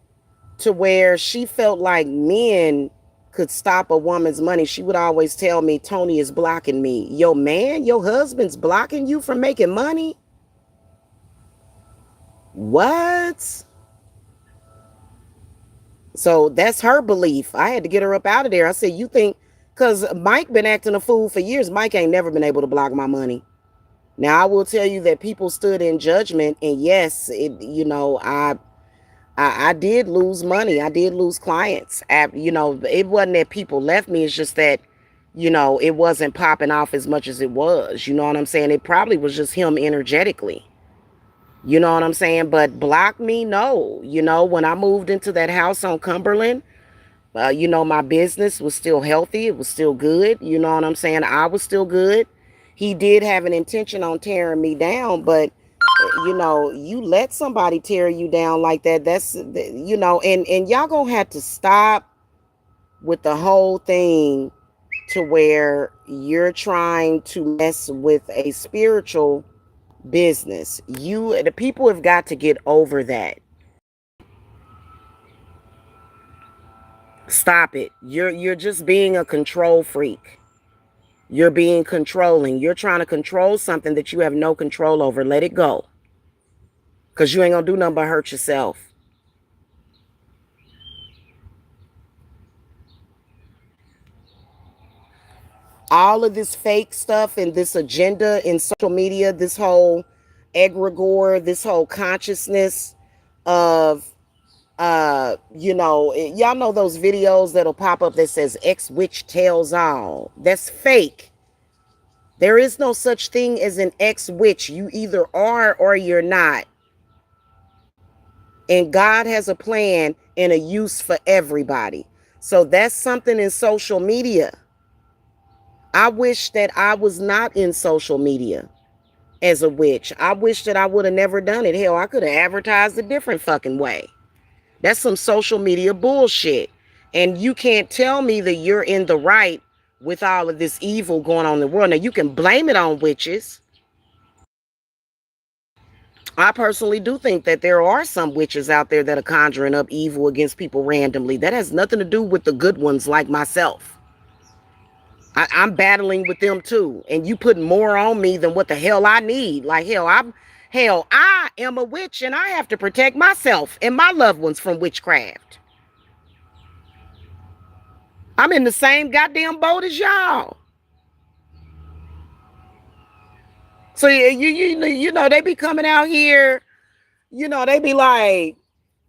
to where she felt like men could stop a woman's money. She would always tell me, Tony is blocking me. Yo, man, your husband's blocking you from making money? What? So that's her belief. I had to get her up out of there. I said, you think, because Mike been acting a fool for years. Mike ain't never been able to block my money. Now, I will tell you that people stood in judgment, and yes, I did lose money. I did lose clients. It wasn't that people left me. It's just that, it wasn't popping off as much as it was. You know what I'm saying? It probably was just him energetically. You know what I'm saying? But block me, no. When I moved into that house on Cumberland, my business was still healthy. It was still good. You know what I'm saying? I was still good. He did have an intention on tearing me down, but you let somebody tear you down like that. And y'all gonna have to stop with the whole thing to where you're trying to mess with a spiritual business. The people have got to get over that. Stop it. You're just being a control freak. You're being controlling. You're trying to control something that you have no control over. Let it go. Because you ain't going to do nothing but hurt yourself. All of this fake stuff and this agenda in social media, this whole egregore, this whole consciousness of, y'all know those videos that'll pop up that says X witch tells all. That's fake. There is no such thing as an ex witch. You either are or you're not. And God has a plan and a use for everybody. So that's something in social media. I wish that I was not in social media as a witch. I wish that I would have never done it. Hell, I could have advertised a different fucking way. That's some social media bullshit. And you can't tell me that you're in the right with all of this evil going on in the world. Now, you can blame it on witches. I personally do think that there are some witches out there that are conjuring up evil against people randomly. That has nothing to do with the good ones like myself. I'm battling with them too. And you putting more on me than what the hell I need. Like, I am a witch and I have to protect myself and my loved ones from witchcraft. I'm in the same goddamn boat as y'all. So they be coming out here, they be like,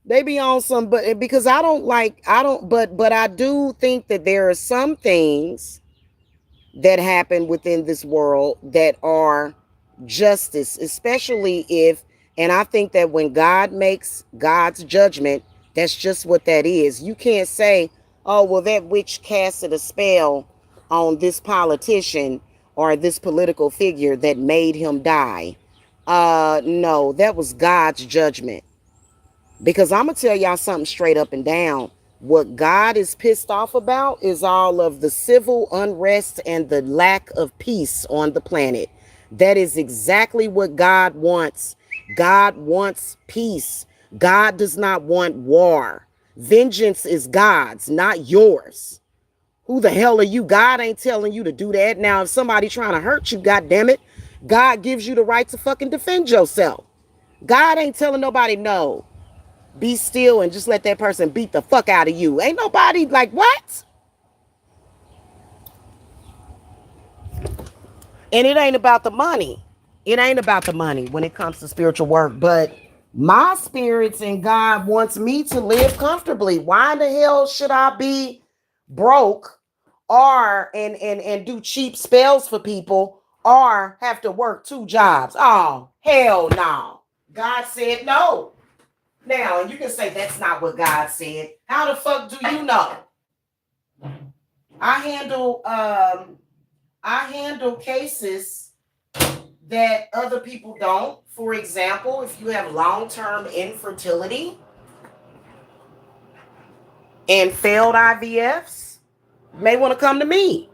they be on some, but because I don't, but I do think that there are some things that happen within this world that are justice, especially if, and I think that when God makes God's judgment, that's just what that is. You can't say, oh, well, that witch casted a spell on this politician or this political figure that made him die. No, that was God's judgment. Because I'm going to tell y'all something straight up and down. What God is pissed off about is all of the civil unrest and the lack of peace on the planet. That is exactly what God wants. God wants peace. God does not want war. Vengeance is God's, not yours. Who the hell are you? God ain't telling you to do that. Now, if somebody trying to hurt you, God damn it, God gives you the right to fucking defend yourself. God ain't telling nobody no. Be still and just let that person beat the fuck out of you. Ain't nobody like, what? And it ain't about the money. It ain't about the money when it comes to spiritual work. But my spirits and God wants me to live comfortably. Why the hell should I be broke or and do cheap spells for people or have to work two jobs? Oh, hell no. God said no. Now, and you can say that's not what God said. How the fuck do you know? I handle cases that other people don't. For example, if you have long-term infertility and failed IVFs, you may want to come to me.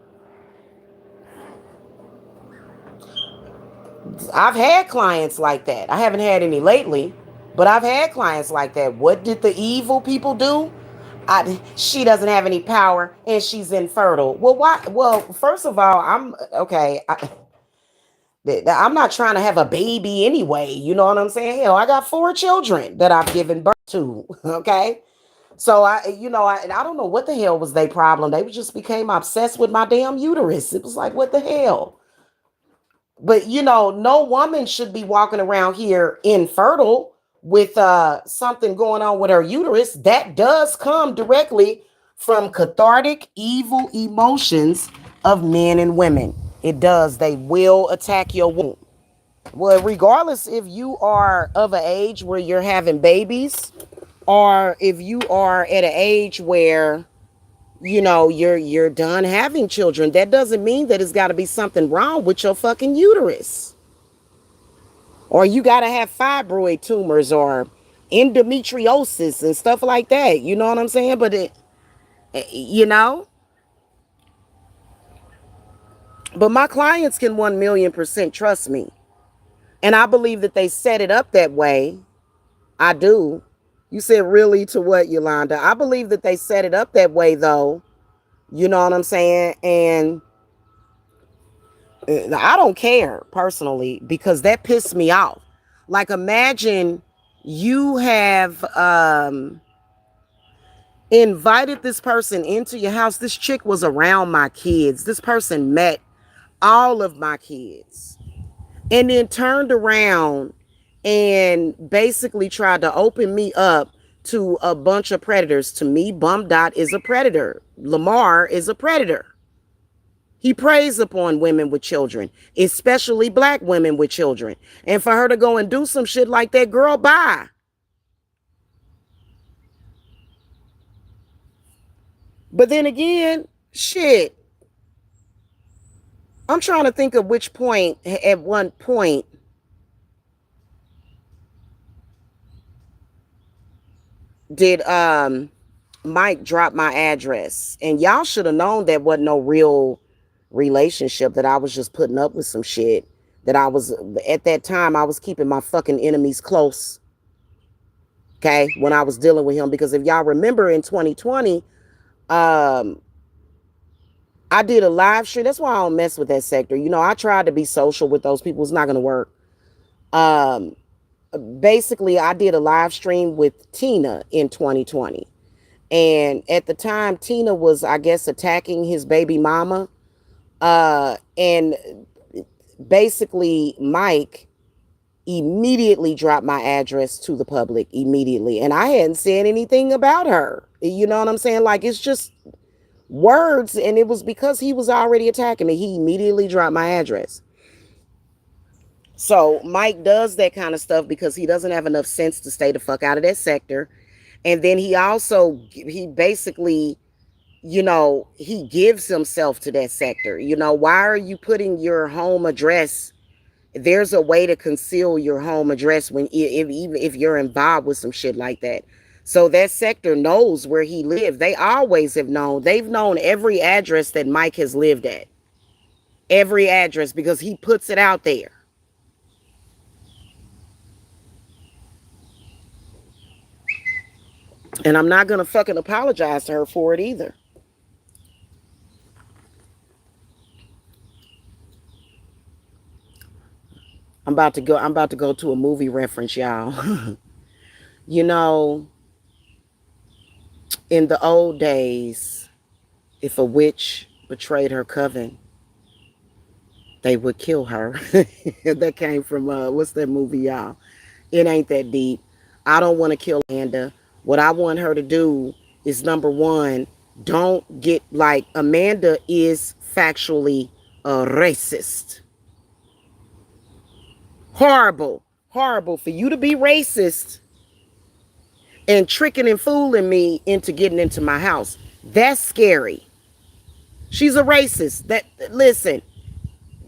I've had clients like that. I haven't had any lately, but I've had clients like that. What did the evil people do? She doesn't have any power and she's infertile. Well, why? Well, first of all, I'm okay. I'm not trying to have a baby anyway. You know what I'm saying? Hell, I got 4 children that I've given birth to. Okay. So I don't know what the hell was their problem. They just became obsessed with my damn uterus. It was like, what the hell? But no woman should be walking around here infertile with something going on with her uterus. That does come directly from cathartic evil emotions of men and women. It does. They will attack your womb. Well, regardless if you are of an age where you're having babies or if you are at an age where you're done having children, that doesn't mean that it's got to be something wrong with your fucking uterus. Or you got to have fibroid tumors or endometriosis and stuff like that. You know what I'm saying? But but my clients can 1,000,000% trust me. And I believe that they set it up that way. I do. You said really to what, Yolanda? I believe that they set it up that way though. You know what I'm saying? And I don't care personally because that pissed me off. Like imagine you have invited this person into your house. This chick was around my kids. This person met all of my kids and then turned around and basically tried to open me up to a bunch of predators. To me, Bum Dot is a predator. Lamar is a predator. He preys upon women with children, especially black women with children. And for her to go and do some shit like that, girl, bye. But then again, shit. I'm trying to think of which point, at one point, did Mike drop my address. And y'all should have known that wasn't no real relationship, that I was just putting up with some shit. That I was, at that time, I was keeping my fucking enemies close. Okay, when I was dealing with him. Because if y'all remember in 2020, I did a live stream. That's why I don't mess with that sector. I tried to be social with those people. It's not going to work. Um, Basically, I did a live stream with Tina in 2020. And at the time, Tina was, I guess, attacking his baby mama. And basically, Mike immediately dropped my address to the public immediately. And I hadn't said anything about her. You know what I'm saying? Like, it's just Words, and it was because he was already attacking me. He immediately dropped my address. So Mike does that kind of stuff because he doesn't have enough sense to stay the fuck out of that sector. And then he basically, he gives himself to that sector. Why are you putting your home address? There's a way to conceal your home address even if you're involved with some shit like that. So that sector knows where he lived. They always have known. They've known every address that Mike has lived at. Every address, because he puts it out there. And I'm not gonna fucking apologize to her for it either. I'm about to go to a movie reference, y'all. you know, in the old days, if a witch betrayed her coven, they would kill her. That came from what's that movie, y'all? It ain't that deep. I don't want to kill Amanda. What I want her to do is, number one, don't get like Amanda is factually a racist. Horrible. Horrible for you to be racist and tricking and fooling me into getting into my house. That's scary. She's a racist. That listen,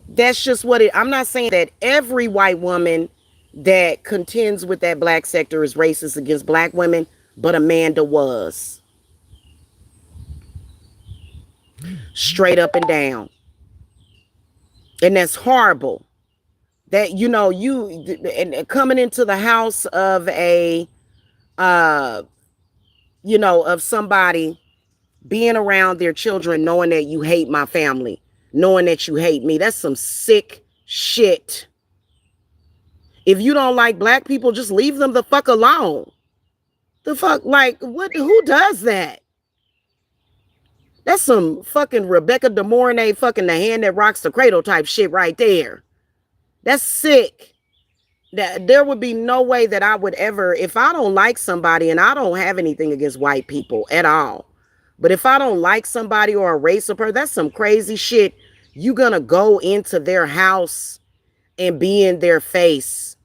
that's just what it. I'm not saying that every white woman that contends with that black sector is racist against black women, but Amanda was. Straight up and down. And that's horrible. That you and coming into the house of a of somebody, being around their children, knowing that you hate my family, knowing that you hate me. That's some sick shit. If you don't like black people, just leave them the fuck alone. The fuck, like, what? Who does that? That's some fucking Rebecca De Mornay, fucking the hand that rocks the cradle type shit right there. That's sick. That there would be no way that I would ever, if I don't like somebody, and I don't have anything against white people at all, but if I don't like somebody or a race or person, that's some crazy shit. You gonna go into their house and be in their face.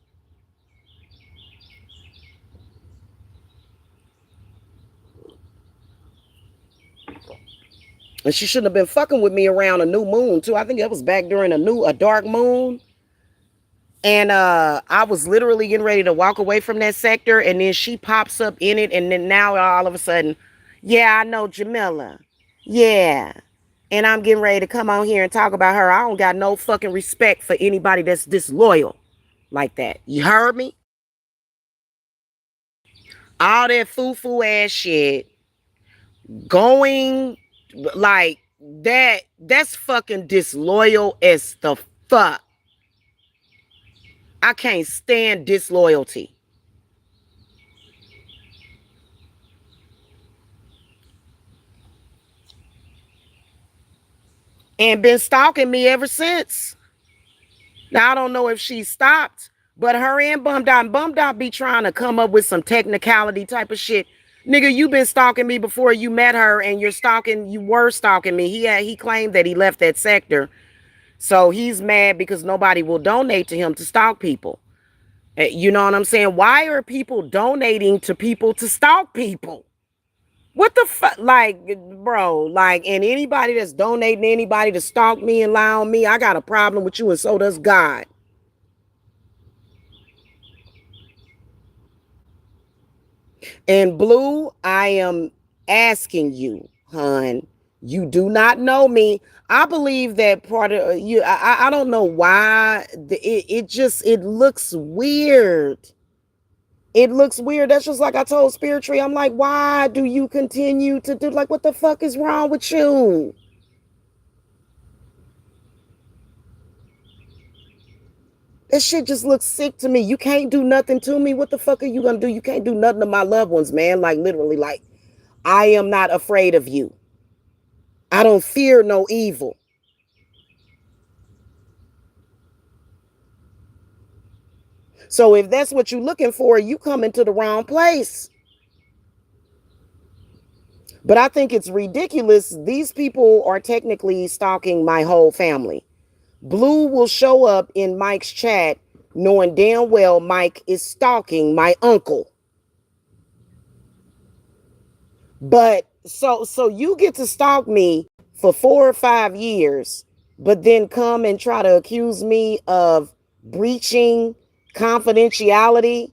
And she shouldn't have been fucking with me around a new moon too. I think that was back during a dark moon. And I was literally getting ready to walk away from that sector, and then she pops up in it, and then now all of a sudden, yeah, I know Jamila. Yeah. And I'm getting ready to come on here and talk about her. I don't got no fucking respect for anybody that's disloyal like that. You heard me? All that foo-foo ass shit going like that's fucking disloyal as the fuck. I can't stand disloyalty. And been stalking me ever since. Now I don't know if she stopped, but her and Bummed Out be trying to come up with some technicality type of shit. Nigga, you been stalking me before you met her, and you were stalking me. He claimed that he left that sector. So he's mad because nobody will donate to him to stalk people. You know what I'm saying? Why are people donating to people to stalk people? What the fuck? Like, bro, like, and anybody that's donating to anybody to stalk me and lie on me, I got a problem with you, and so does God. And Blue, I am asking you, hun, you do not know me. I believe that part of you, I don't know why. It looks weird. It looks weird. That's just like I told Spirit Tree. I'm like, why do you continue to do, like, what the fuck is wrong with you? That shit just looks sick to me. You can't do nothing to me. What the fuck are you gonna do? You can't do nothing to my loved ones, man. Like, literally, like, I am not afraid of you. I don't fear no evil. So if that's what you're looking for, you come into the wrong place. But I think it's ridiculous. These people are technically stalking my whole family. Blue will show up in Mike's chat knowing damn well Mike is stalking my uncle. But so you get to stalk me for 4 or 5 years, but then come and try to accuse me of breaching confidentiality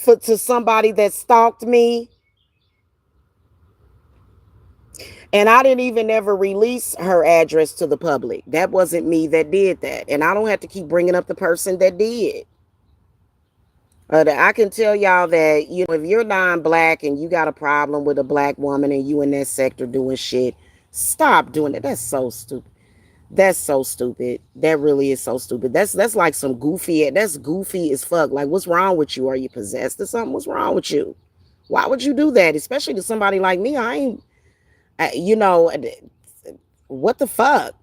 to somebody that stalked me. And I didn't even ever release her address to the public. That wasn't me that did that. And I don't have to keep bringing up the person that did. I can tell y'all that, if you're non-black and you got a problem with a black woman and you in that sector doing shit, stop doing it. That's so stupid. That's so stupid. That really is so stupid. That's like some goofy. That's goofy as fuck. Like, what's wrong with you? Are you possessed or something? What's wrong with you? Why would you do that? Especially to somebody like me. I ain't, what the fuck?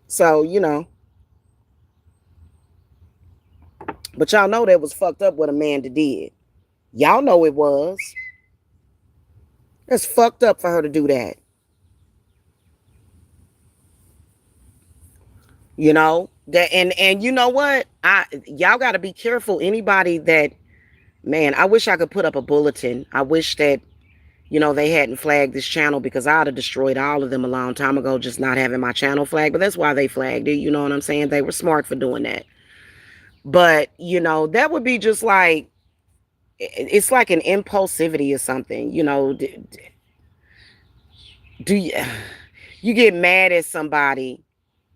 So, but y'all know that was fucked up what Amanda did. Y'all know it was. That's fucked up for her to do that. And you know what? Y'all got to be careful. Anybody that, man, I wish I could put up a bulletin. I wish that, they hadn't flagged this channel, because I'd have destroyed all of them a long time ago, just not having my channel flagged. But that's why they flagged it. You know what I'm saying? They were smart for doing that. But, that would be just like, it's like an impulsivity or something. Do you get mad at somebody?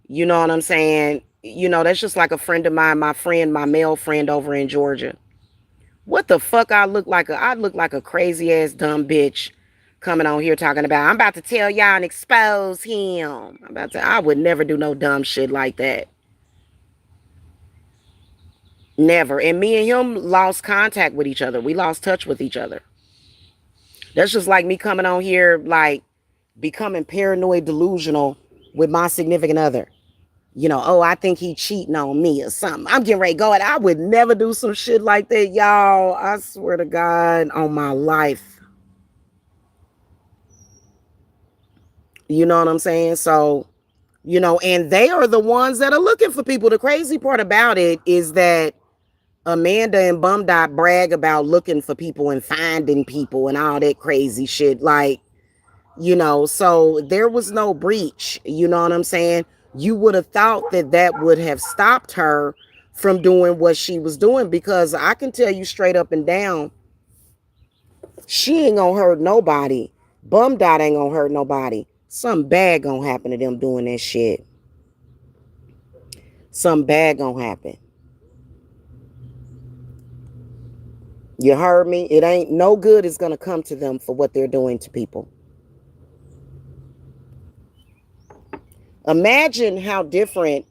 You know what I'm saying? That's just like a friend of mine, my male friend over in Georgia. What the fuck I look like? I look like a crazy ass dumb bitch coming on here talking about, I'm about to tell y'all and expose him. I would never do no dumb shit like that. Never. And me and him lost contact with each other. We lost touch with each other. That's just like me coming on here, like, becoming paranoid delusional with my significant other. Oh, I think he cheating on me or something. I'm getting ready to go, and I would never do some shit like that, y'all. I swear to God on my life. You know what I'm saying? So, and they are the ones that are looking for people. The crazy part about it is that Amanda and Bum Dot brag about looking for people and finding people and all that crazy shit. Like, so there was no breach. You know what I'm saying? You would have thought that that would have stopped her from doing what she was doing, because I can tell you straight up and down, she ain't gonna hurt nobody. Bum Dot ain't gonna hurt nobody. Something bad gonna happen to them doing that shit. Something bad gonna happen. You heard me? It ain't no good is gonna come to them for what they're doing to people. Imagine how different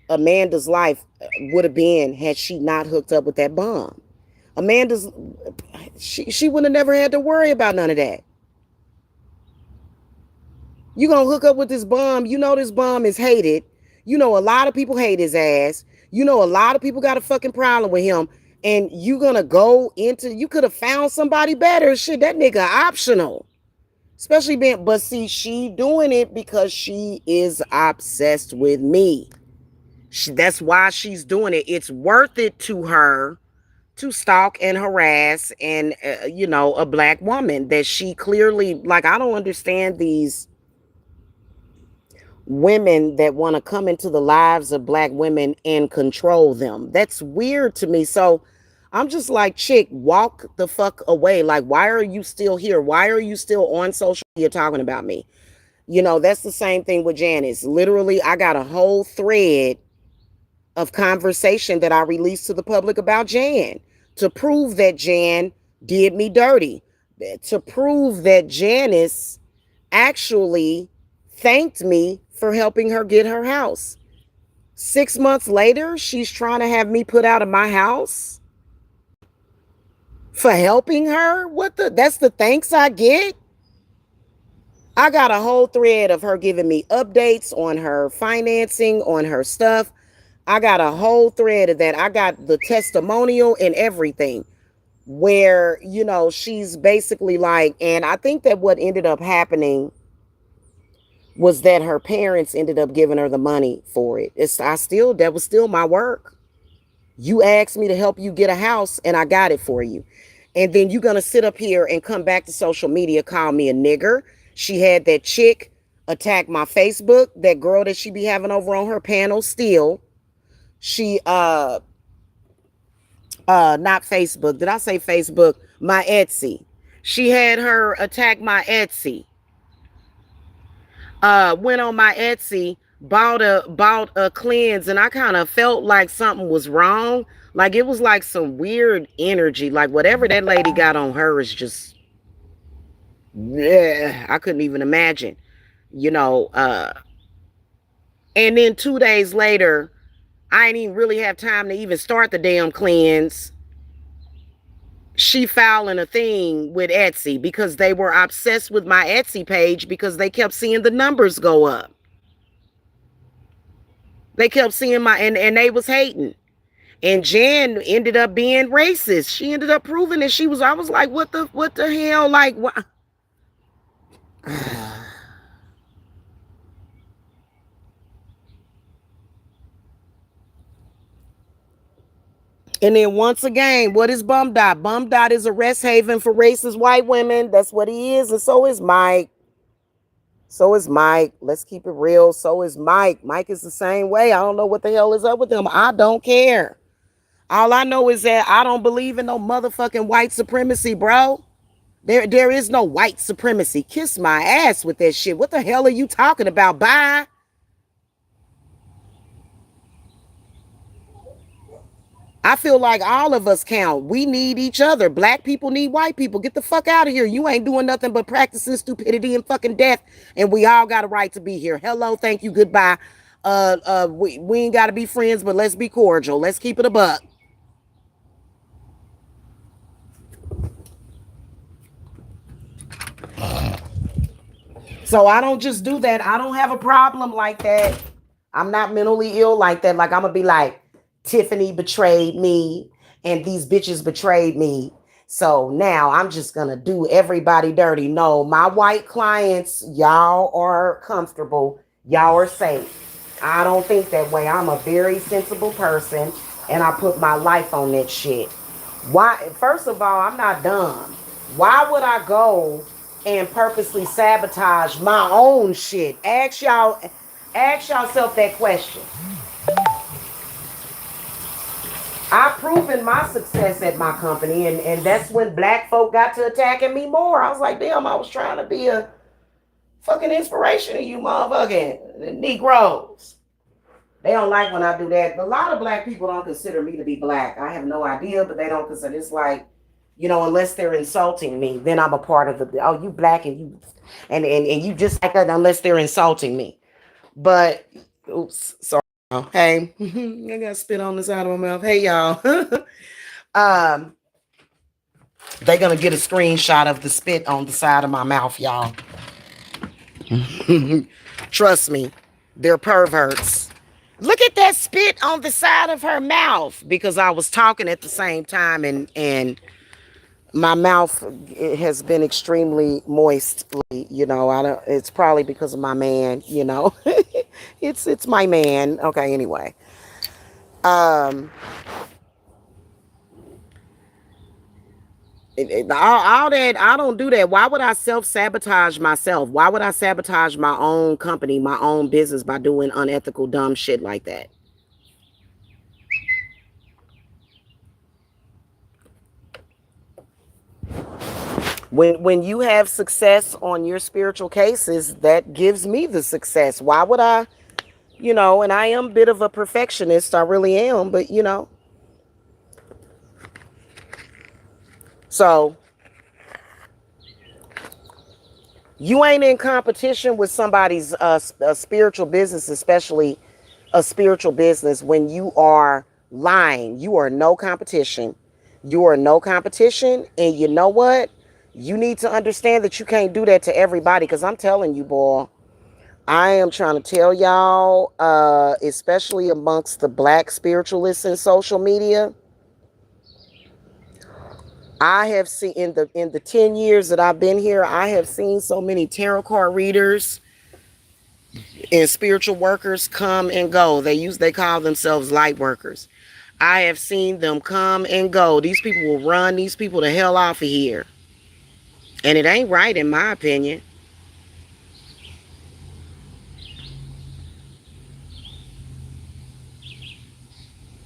Amanda's life would have been had she not hooked up with that bum. She would have never had to worry about none of that. You gonna hook up with this bum. This bum is hated. A lot of people hate his ass. A lot of people got a fucking problem with him. And you gonna go into, you could have found somebody better. Shit, that nigga optional. Especially but see, she doing it because she is obsessed with me. That's why she's doing it. It's worth it to her to stalk and harass and, a black woman that she clearly, like, I don't understand these women that want to come into the lives of black women and control them. That's weird to me. So I'm just like, chick, walk the fuck away. Like, why are you still here? Why are you still on social media talking about me? That's the same thing with Janice. Literally, I got a whole thread of conversation that I released to the public about Jan, to prove that Jan did me dirty, to prove that Janice actually thanked me for helping her get her house. 6 months later, she's trying to have me put out of my house for helping her. That's the thanks I get? I got a whole thread of her giving me updates on her financing, on her stuff. I got a whole thread of that. I got the testimonial and everything. where, she's basically like, and I think that what ended up happening was that her parents ended up giving her the money for it. That was still my work. You asked me to help you get a house and I got it for you. And then you're going to sit up here and come back to social media, call me a nigger. She had that chick attack my Facebook, that girl that she be having over on her panel still. She, not Facebook. Did I say Facebook? My Etsy. She had her attack my Etsy. Went on my Etsy, bought a cleanse, and I kind of felt like something was wrong. Like it was like some weird energy. Like whatever that lady got on her is just, yeah, I couldn't even imagine. You know, and then 2 days later, I didn't even really have time to even start the damn cleanse. She filing a thing with Etsy because they were obsessed with my Etsy page because they kept seeing the numbers go up. They kept seeing and they was hating. And Jan ended up being racist. She ended up proving that I was like, what the hell? Like, what? And then once again, what is Bum Dot? Bum Dot is a rest haven for racist white women. That's what he is. And so is Mike. So is Mike. Let's keep it real. So is Mike. Mike is the same way. I don't know what the hell is up with him. I don't care. All I know is that I don't believe in no motherfucking white supremacy, bro. There is no white supremacy. Kiss my ass with that shit. What the hell are you talking about? Bye. I feel like all of us count. We need each other. Black people need white people. Get the fuck out of here. You ain't doing nothing but practicing stupidity and fucking death. And we all got a right to be here. Hello, thank you, goodbye. We ain't gotta be friends, but let's be cordial. Let's keep it a buck. So I don't just do that. I don't have a problem like that. I'm not mentally ill like that. Like I'm gonna be like, Tiffany betrayed me and these bitches betrayed me. So now I'm just gonna do everybody dirty. No, my white clients, y'all are comfortable. Y'all are safe. I don't think that way. I'm a very sensible person and I put my life on that shit. Why? First of all, I'm not dumb. Why would I go and purposely sabotage my own shit? Ask yourself that question. I've proven my success at my company, and that's when black folk got to attacking me more. I was like, damn, I was trying to be a fucking inspiration to you motherfucking Negroes. They don't like when I do that. A lot of black people don't consider me to be black. I have no idea, but they don't consider it's like, unless they're insulting me, then I'm a part of the, oh, you black and you and you just like that unless they're insulting me. But oops, sorry. Hey, I got spit on the side of my mouth. Hey y'all. um they're gonna get a screenshot of the spit on the side of my mouth, y'all. Trust me, they're perverts. Look at that spit on the side of her mouth because I was talking at the same time and my mouth has been extremely moist. I don't. It's probably because of my man. It's my man. Okay. Anyway, um, all that I don't do that. Why would I self-sabotage myself? Why would I sabotage my own company, my own business by doing unethical, dumb shit like that? When you have success on your spiritual cases, that gives me the success. Why would I, and I am a bit of a perfectionist, I really am, but so you ain't in competition with somebody's a spiritual business, especially a spiritual business, when you are lying. You are no competition. You are no competition. And you know what? You need to understand that you can't do that to everybody, because I'm telling you, boy, I am trying to tell y'all, especially amongst the black spiritualists in social media, I have seen in the 10 years that I've been here, I have seen so many tarot card readers and spiritual workers come and go. They call themselves light workers. I have seen them come and go. These people will run these people the hell off of here. And it ain't right in my opinion.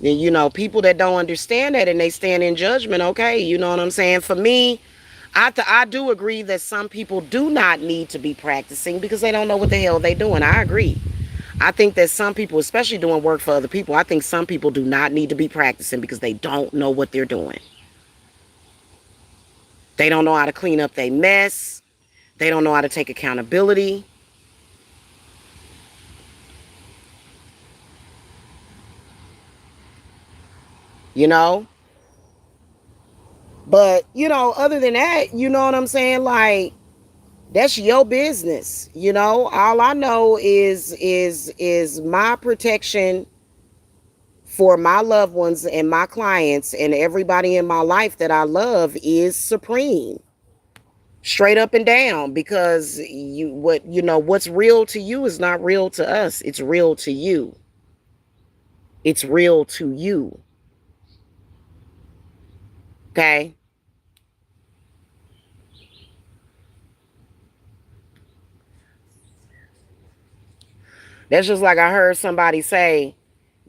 And people that don't understand that and they stand in judgment, okay, you know what I'm saying? For me, I do agree that some people do not need to be practicing because they don't know what the hell they doing. I agree. I think that some people, especially doing work for other people, I think some people do not need to be practicing because they don't know what they're doing. They don't know how to clean up their mess. They don't know how to take accountability. You know? But, other than that, you know what I'm saying? Like, that's your business. All I know is my protection for my loved ones and my clients and everybody in my life that I love is supreme. Straight up and down, because what's real to you is not real to us. It's real to you. It's real to you. Okay? That's just like I heard somebody say,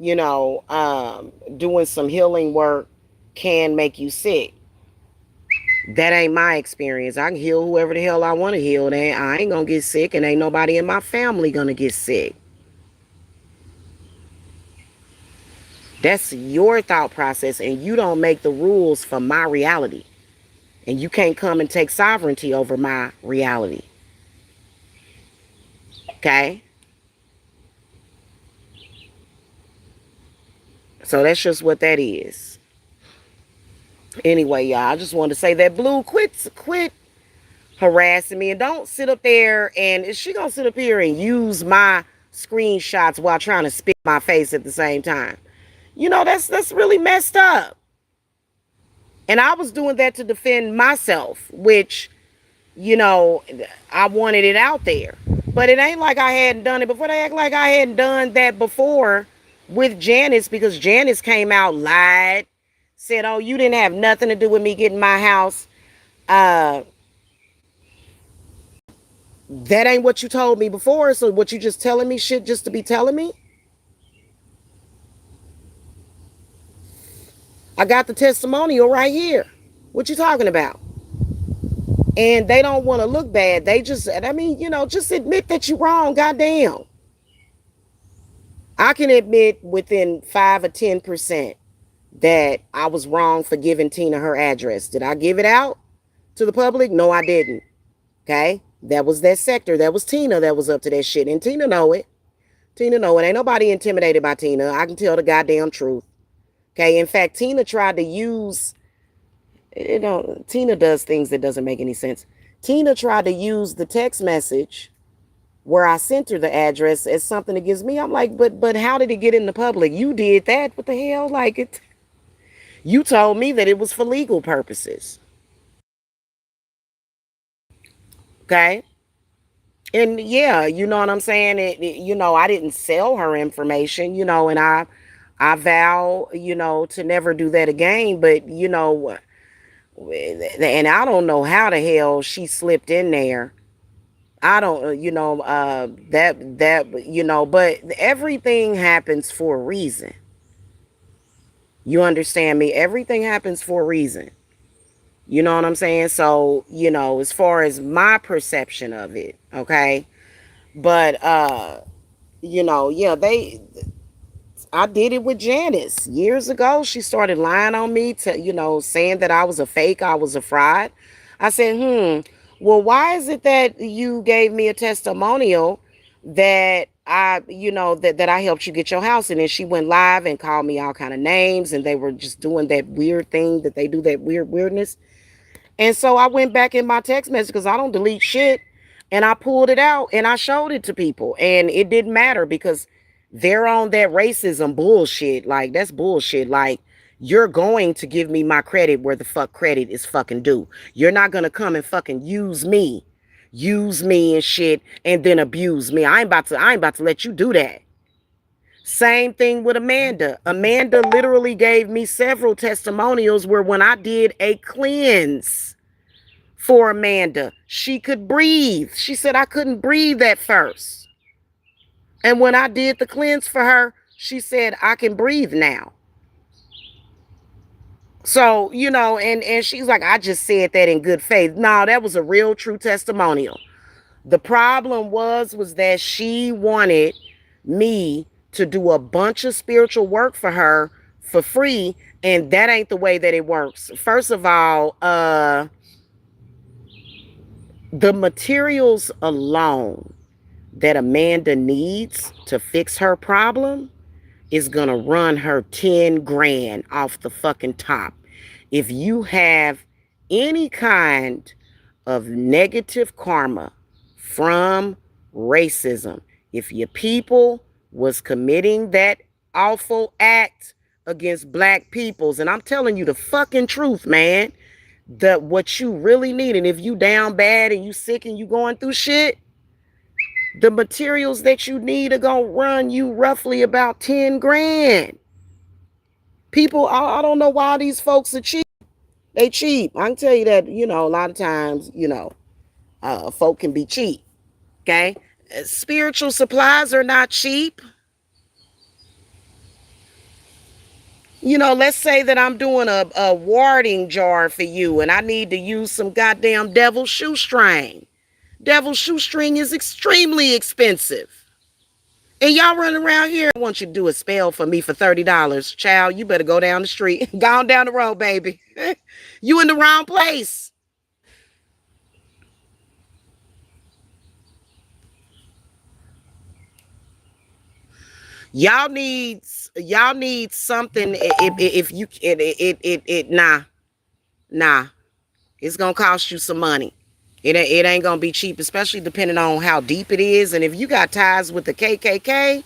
doing some healing work can make you sick. That ain't my experience. I can heal whoever the hell I want to heal. I ain't gonna get sick, and ain't nobody in my family gonna get sick. That's your thought process, and you don't make the rules for my reality. And you can't come and take sovereignty over my reality. Okay? So that's just what that is. Anyway, y'all, I just wanted to say that Blue, quit harassing me, and don't sit up there and is she gonna sit up here and use my screenshots while trying to spit my face at the same time. That's really messed up. And I was doing that to defend myself, which, you know, I wanted it out there. But it ain't like I hadn't done it before. They act like I hadn't done that before with Janice, because Janice came out, lied, said, oh, you didn't have nothing to do with me getting my house. Uh, that ain't what you told me before. So what you just telling me shit just to be telling me? I got the testimonial right here. What you talking about? And they don't want to look bad. They just, I mean, just admit that you're wrong. Goddamn. I can admit within 5 or 10% that I was wrong for giving Tina her address. Did I give it out to the public? No, I didn't. Okay? That was that sector. That was Tina that was up to that shit. And Tina know it. Tina know it. Ain't nobody intimidated by Tina. I can tell the goddamn truth. Okay? In fact, Tina tried to use, Tina does things that doesn't make any sense. Tina tried to use the text message where I sent her the address as something against me. I'm like, but how did it get in the public? You did that. What the hell? Like it. You told me that it was for legal purposes. Okay. And yeah, you know what I'm saying? I didn't sell her information, and I vow, to never do that again. But, and I don't know how the hell she slipped in there. I don't, but everything happens for a reason. You understand me? Everything happens for a reason. You know what I'm saying? So, as far as my perception of it, okay? But yeah, I did it with Janice years ago. She started lying on me to, saying that I was a fake, I was a fraud. I said, well, why is it that you gave me a testimonial that that I helped you get your house? And then she went live and called me all kind of names, and they were just doing that weird thing that they do, that weirdness. And so I went back in my text message, because I don't delete shit. And I pulled it out and I showed it to people. And it didn't matter, because they're on that racism bullshit. Like, that's bullshit. Like, You're going to give me my credit where the fuck credit is fucking due. You're not gonna come and fucking use me and shit, and then abuse me. I ain't about to let you do that. Same thing with Amanda. Amanda literally gave me several testimonials where when I did a cleanse for Amanda, she could breathe. She said I couldn't breathe at first. And when I did the cleanse for her, she said I can breathe now. So, and she's like, I just said that in good faith. No, that was a real true testimonial. The problem was that she wanted me to do a bunch of spiritual work for her for free, and that ain't the way that it works. First of all, the materials alone that Amanda needs to fix her problem is gonna run her 10 grand off the fucking top. If you have any kind of negative karma from racism, if your people was committing that awful act against black peoples, and I'm telling you the fucking truth, man, that what you really need, and if you down bad and you sick and you going through shit, the materials that you need are gonna run you roughly about 10 grand. People, I don't know why these folks are cheap. They cheap. I can tell you that, a lot of times, folk can be cheap. Okay? Spiritual supplies are not cheap. Let's say that I'm doing a warding jar for you and I need to use some goddamn devil shoestring. Devil shoestring is extremely expensive. And y'all running around here, I want you to do a spell for me for $30. Child, you better go down the street. Go on down the road, baby. You in the wrong place. Y'all need something. If you nah, it's gonna cost you some money. It ain't gonna be cheap, especially depending on how deep it is. And if you got ties with the KKK,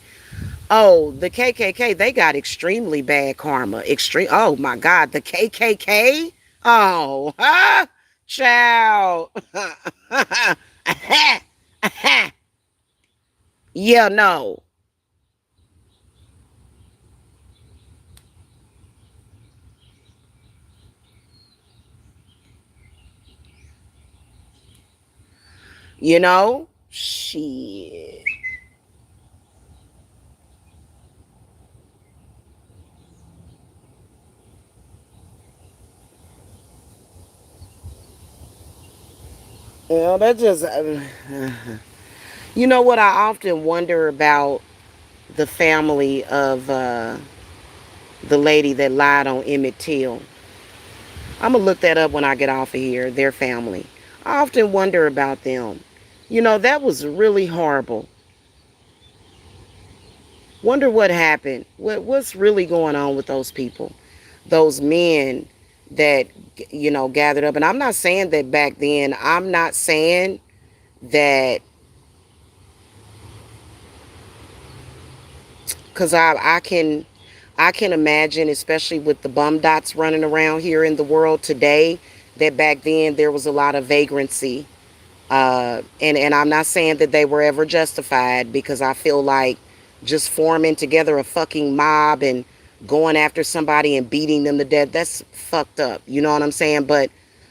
oh, the KKK, they got extremely bad karma. Extreme. Oh my God, the KKK. Oh, child. Yeah, no. Shit. That just. You know what? I often wonder about the family of the lady that lied on Emmett Till. I'm going to look that up when I get off of here, their family. I often wonder about them. That was really horrible. Wonder what happened. What's really going on with those people? Those men that, gathered up. And I'm not saying that back then, I'm not saying that, because I can imagine, especially with the bum dots running around here in the world today, that back then there was a lot of vagrancy. And I'm not saying that they were ever justified, because I feel like just forming together a fucking mob and going after somebody and beating them to death, that's fucked up. You know what I'm saying? But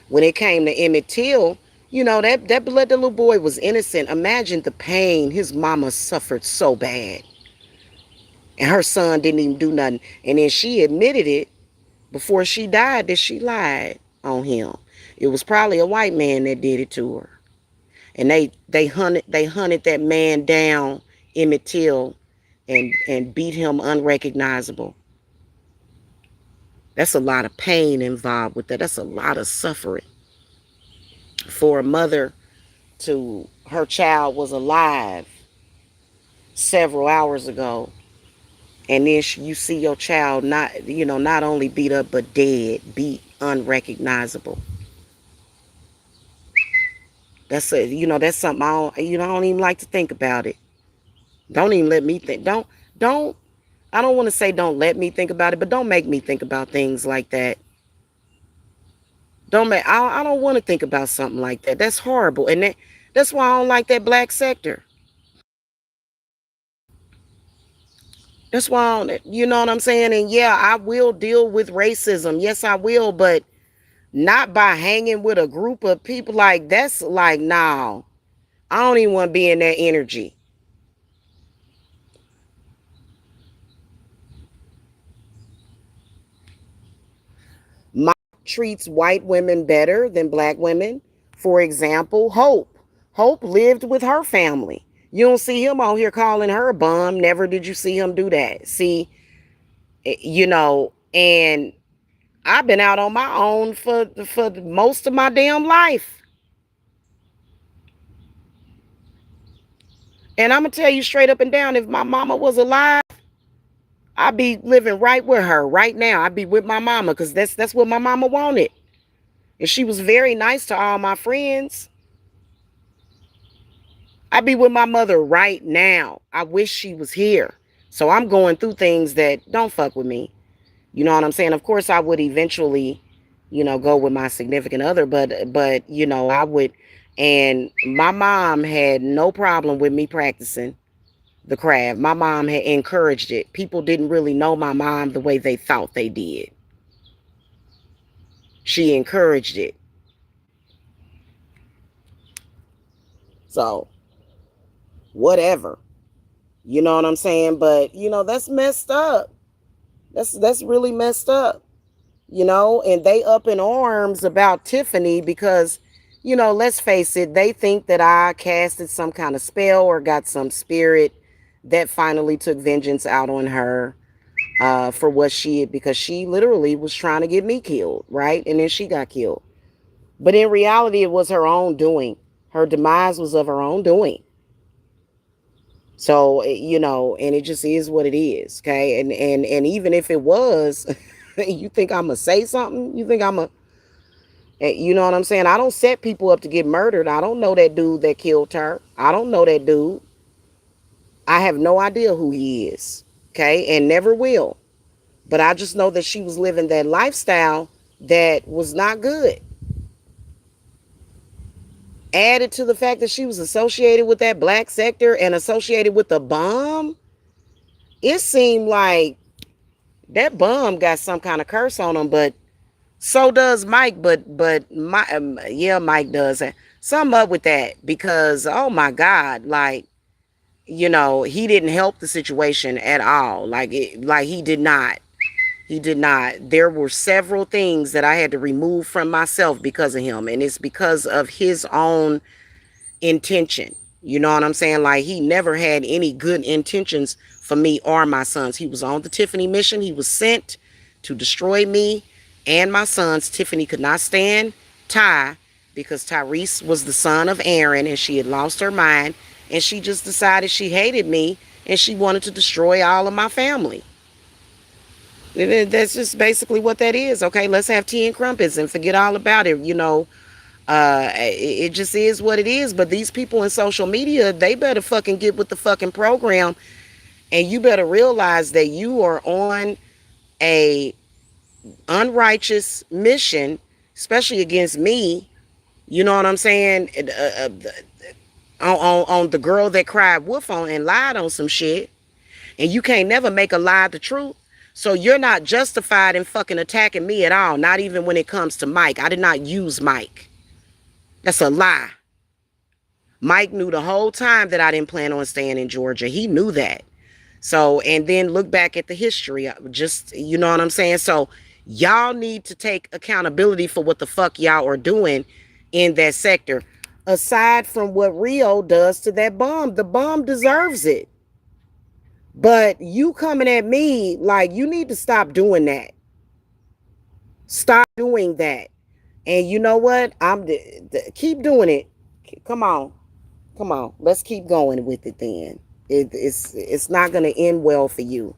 when it came to Emmett Till, that little boy was innocent. Imagine the pain his mama suffered so bad. And her son didn't even do nothing. And then she admitted it before she died that she lied on him. It was probably a white man that did it to her. And they hunted that man down, Emmett Till, and beat him unrecognizable. That's a lot of pain involved with that. That's a lot of suffering for a mother to her child was alive several hours ago, and then you see your child not only beat up but dead, beat unrecognizable. That's something I don't even like to think about it. Don't even let me think. Don't. I don't want to say don't let me think about it, but don't make me think about things like that. Don't make I don't want to think about something like that. That's horrible. And that's why I don't like that black sector. That's why I don't, you know what I'm saying? And yeah, I will deal with racism. Yes, I will, but not by hanging with a group of people like that's like no. I don't even want to be in that energy. Mike treats white women better than black women. For example, Hope. Hope lived with her family. You don't see him out here calling her a bum. Never did you see him do that. See, and I've been out on my own for most of my damn life. And I'm gonna tell you straight up and down, if my mama was alive, I'd be living right with her right now. I'd be with my mama because that's what my mama wanted. And she was very nice to all my friends. I'd be with my mother right now. I wish she was here. So I'm going through things that don't fuck with me. You know what I'm saying? Of course I would eventually, go with my significant other, but I would. And my mom had no problem with me practicing the craft. My mom had encouraged it. People didn't really know my mom the way they thought they did. She encouraged it. So, whatever. You know what I'm saying? But, that's messed up. That's really messed up. And they up in arms about Tiffany because, let's face it, they think that I casted some kind of spell or got some spirit that finally took vengeance out on her for what because she literally was trying to get me killed, right? And then she got killed. But in reality, it was her own doing. Her demise was of her own doing. So, and it just is what it is, okay? And even if it was, you think I'm gonna say something? You think I'm a, you know what I'm saying? I don't set people up to get murdered. I don't know that dude that killed her. I don't know that dude. I have no idea who he is, okay? And never will. But I just know that she was living that lifestyle that was not good. Added to the fact that she was associated with that black sector and associated with the bomb, it seemed like that bum got some kind of curse on him, but so does Mike. But my yeah, Mike does some up with that because oh my God, like he didn't help the situation at all. Like he did not. He did not. There were several things that I had to remove from myself because of him, and it's because of his own intention. You know what I'm saying? Like he never had any good intentions for me or my sons. He was on the Tiffany mission. He was sent to destroy me and my sons. Tiffany could not stand Ty because Tyrese was the son of Aaron and she had lost her mind and she just decided she hated me and she wanted to destroy all of my family. That's just basically what that is. Okay, let's have tea and crumpets and forget all about it. It just is what it is. But these people in social media, they better fucking get with the fucking program, and you better realize that you are on a unrighteous mission, especially against me. You know what I'm saying? On the girl that cried wolf on and lied on some shit, and you can't never make a lie the truth. So you're not justified in fucking attacking me at all. Not even when it comes to Mike. I did not use Mike. That's a lie. Mike knew the whole time that I didn't plan on staying in Georgia. He knew that. So, and then look back at the history. Just, you know what I'm saying? So, y'all need to take accountability for what the fuck y'all are doing in that sector. Aside from what Rio does to that bomb, the bomb deserves it. But you coming at me, like, you need to stop doing that. Stop doing that. And you know what? Keep doing it. Come on. Come on. Let's keep going with it then. It's not going to end well for you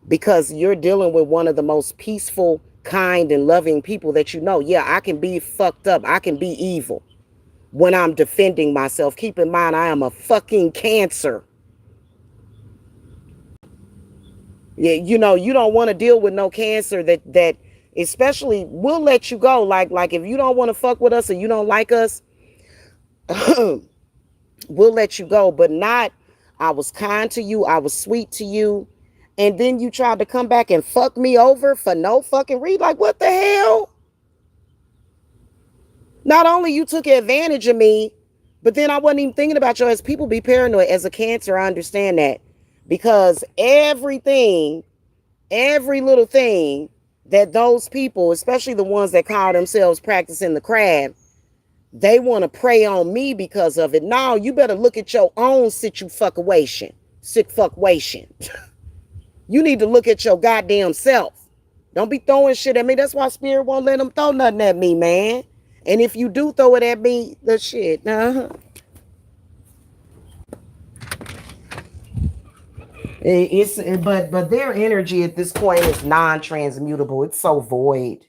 because you're dealing with one of the most peaceful, kind, and loving people that you know. Yeah, I can be fucked up. I can be evil when I'm defending myself. Keep in mind, I am a fucking cancer. Yeah, you don't want to deal with no cancer that especially will let you go. Like if you don't want to fuck with us or you don't like us, we'll let you go. But not, I was kind to you, I was sweet to you, and then you tried to come back and fuck me over for no fucking reason. Like, what the hell? Not only you took advantage of me, but then I wasn't even thinking about you. As people be paranoid as a cancer, I understand that. Because every little thing that those people, especially the ones that call themselves practicing the craft, they want to prey on me because of it. No, you better look at your own situation. Sick fuckwation. You need to look at your goddamn self. Don't be throwing shit at me. That's why Spirit won't let them throw nothing at me, man. And if you do throw it at me, the shit, it's but their energy at this point is non-transmutable. It's so void.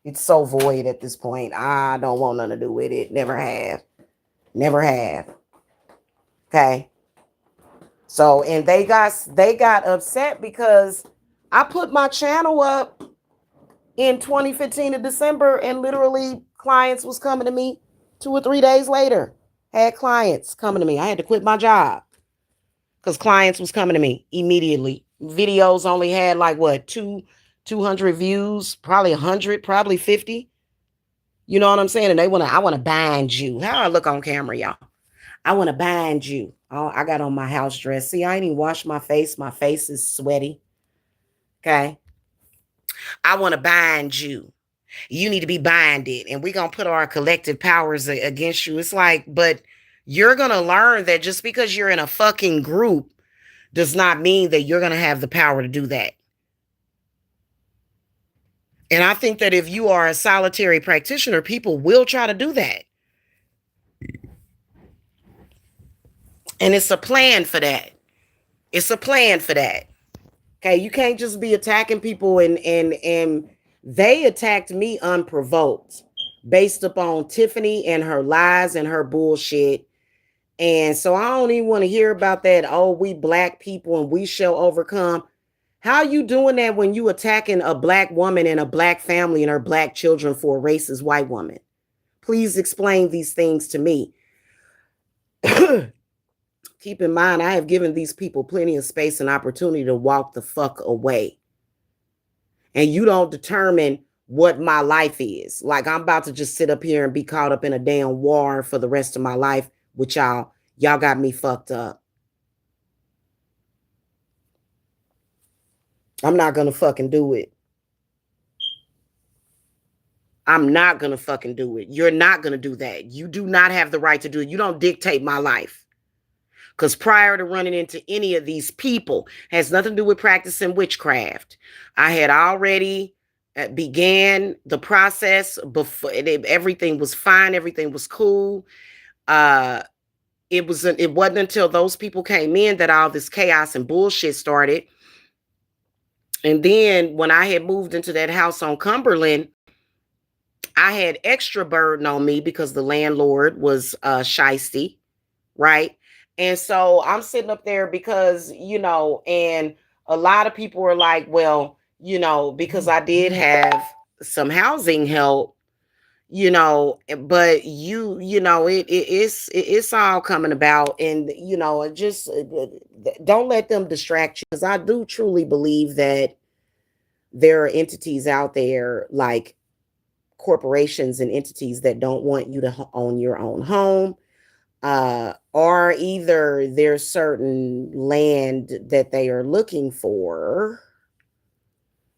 It's so void at this point. I don't want nothing to do with it. Never have. Never have. Okay. So, and they got upset because I put my channel up in 2015 of December, and literally clients was coming to me 2 or 3 days later. Had clients coming to me. I had to quit my job because clients was coming to me immediately. Videos only had like what, 200 views, probably 100, probably 50. You know what I'm saying? And I want to bind you. How I look on camera, y'all? I want to bind you. Oh, I got on my house dress. See, I ain't even washed my face. My face is sweaty. Okay. I want to bind you. You need to be binded. And we're going to put our collective powers against you. It's like, but you're going to learn that just because you're in a fucking group does not mean that you're going to have the power to do that. And I think that if you are a solitary practitioner, people will try to do that. And it's a plan for that. It's a plan for that. Okay, you can't just be attacking people and they attacked me unprovoked based upon Tiffany and her lies and her bullshit. And so I don't even want to hear about that. Oh, we black people and we shall overcome. How you doing that when you attacking a black woman and a black family and her black children for a racist white woman? Please explain these things to me. Keep in mind, I have given these people plenty of space and opportunity to walk the fuck away. And you don't determine what my life is. Like, I'm about to just sit up here and be caught up in a damn war for the rest of my life with y'all. Y'all got me fucked up. I'm not gonna fucking do it. I'm not gonna fucking do it. You're not gonna do that. You do not have the right to do it. You don't dictate my life. Because prior to running into any of these people, has nothing to do with practicing witchcraft. I had already began the process before everything was fine, everything was cool. It wasn't until those people came in that all this chaos and bullshit started. And then when I had moved into that house on Cumberland, I had extra burden on me because the landlord was shisty, right? And so I'm sitting up there because, and a lot of people were like, well, because I did have some housing help, but it's all coming about. And, just don't let them distract you. Because I do truly believe that there are entities out there like corporations and entities that don't want you to own your own home, or either there's certain land that they are looking for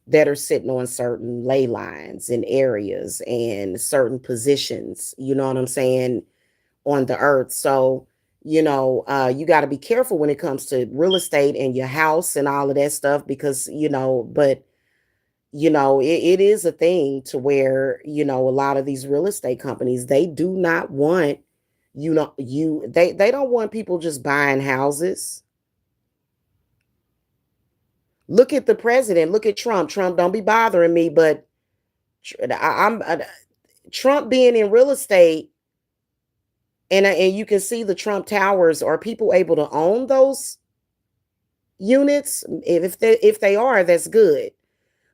that are sitting on certain ley lines and areas and certain positions, you know what I'm saying, on the earth. So, you got to be careful when it comes to real estate and your house and all of that stuff because, but it is a thing to where, a lot of these real estate companies, they do not want, they don't want people just buying houses. Look at the president, look at Trump. Trump, don't be bothering me, but Trump being in real estate, and you can see the Trump towers. Are people able to own those units. If they are, that's good.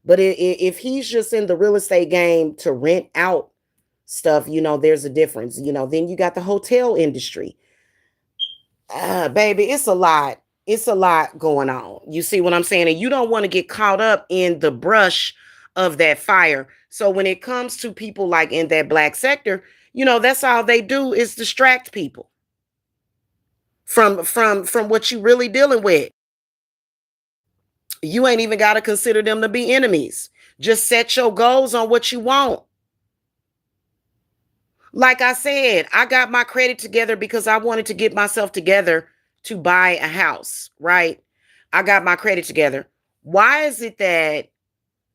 But if he's just in the real estate game to rent out stuff, there's a difference. Then you got the hotel industry. Baby, it's a lot. It's a lot going on. You see what I'm saying? And you don't want to get caught up in the brush of that fire. So when it comes to people like in that black sector, that's all they do is distract people from what you really dealing with. You ain't even got to consider them to be enemies. Just set your goals on what you want. Like I said, I got my credit together because I wanted to get myself together to buy a house, right? I got my credit together. Why is it that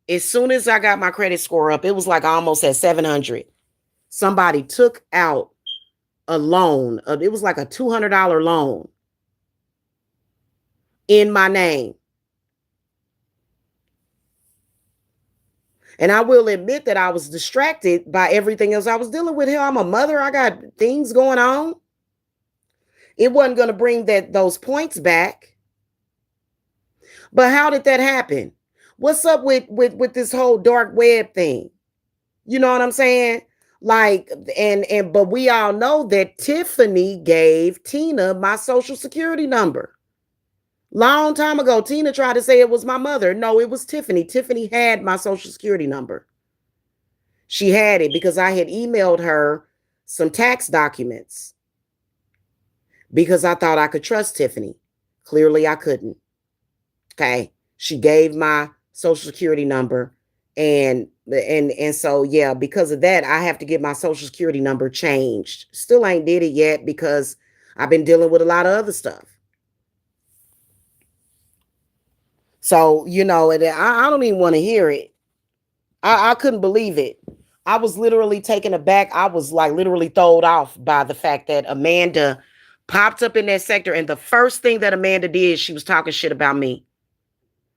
as soon as I got my credit score up, it was like almost at 700. Somebody took out a loan. It was like a $200 loan in my name. And I will admit that I was distracted by everything else I was dealing with. Hell, I'm a mother. I got things going on. It wasn't going to bring those points back. But how did that happen? What's up with this whole dark web thing? You know what I'm saying? Like, but we all know that Tiffany gave Tina my social security number. Long time ago, Tina tried to say it was my mother. No, it was Tiffany. Tiffany had my social security number. She had it because I had emailed her some tax documents because I thought I could trust Tiffany. Clearly, I couldn't. Okay. She gave my social security number. And so, yeah, because of that, I have to get my social security number changed. Still ain't did it yet because I've been dealing with a lot of other stuff. So, I don't even want to hear it. I couldn't believe it. I was literally taken aback. I was like literally thrown off by the fact that Amanda popped up in that sector. And the first thing that Amanda did, she was talking shit about me.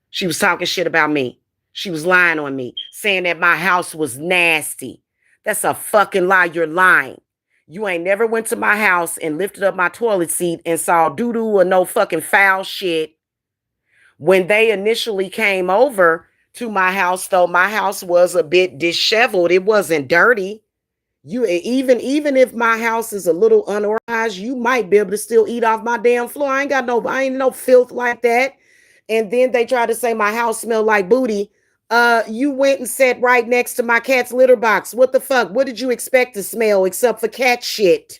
She was talking shit about me. She was lying on me, saying that my house was nasty. That's a fucking lie. You're lying. You ain't never went to my house and lifted up my toilet seat and saw doo-doo or no fucking foul shit. When they initially came over to my house, though, my house was a bit disheveled. It wasn't dirty. You even if my house is a little unorganized, you might be able to still eat off my damn floor. I ain't no filth like that. And then they try to say my house smelled like booty. You went and sat right next to my cat's litter box. What the fuck? What did you expect to smell except for cat shit?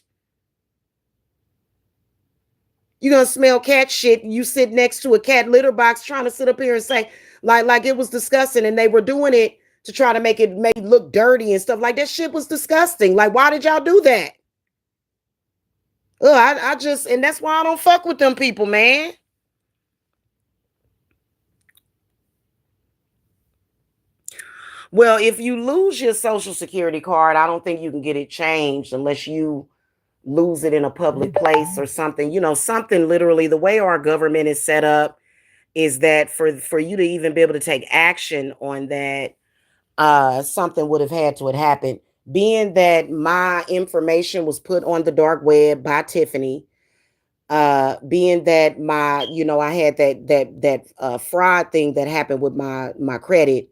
You're gonna smell cat shit. You sit next to a cat litter box trying to sit up here and say, like it was disgusting, and they were doing it to try to make it look dirty and stuff. Like that shit was disgusting. Like, why did y'all do that? I just, and that's why I don't fuck with them people, man. Well, if you lose your social security card, I don't think you can get it changed unless you lose it in a public place or something. Something literally the way our government is set up is that for you to even be able to take action on that, something would have had to have happened. Being that my information was put on the dark web by Tiffany, being that I had that fraud thing that happened with my credit,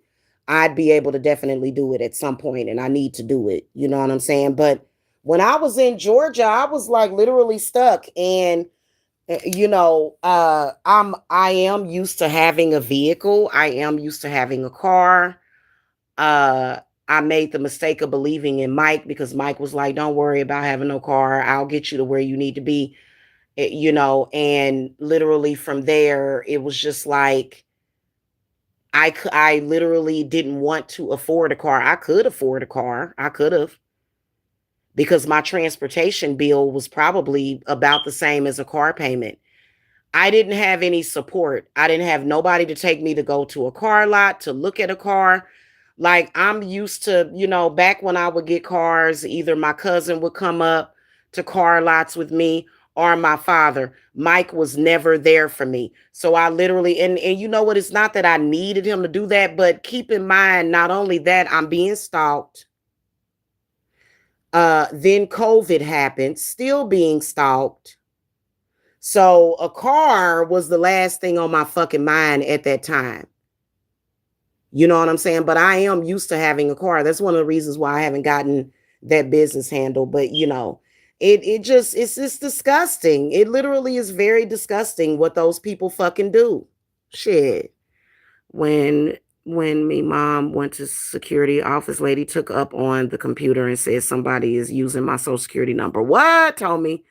I'd be able to definitely do it at some point, and I need to do it. You know what I'm saying? But when I was in Georgia, I was like literally stuck, and I am used to having a vehicle. I am used to having a car. Uh, I made the mistake of believing in Mike because Mike was like, "Don't worry about having no car. I'll get you to where you need to be." And literally from there, it was just like I literally didn't want to afford a car. I could afford a car. I could have because my transportation bill was probably about the same as a car payment. I didn't have any support. I didn't have nobody to take me to go to a car lot to look at a car. Like I'm used to, back when I would get cars, either my cousin would come up to car lots with me or my father. Mike was never there for me. So I literally, and you know what? It's not that I needed him to do that, but keep in mind, not only that, I'm being stalked. Then COVID happened, still being stalked. So a car was the last thing on my fucking mind at that time. You know what I'm saying? But I am used to having a car. That's one of the reasons why I haven't gotten that business handle. But it's just disgusting. It literally is very disgusting what those people fucking do. Shit. When when me mom went to security, office lady took up on the computer and said somebody is using my social security number. What? Told me.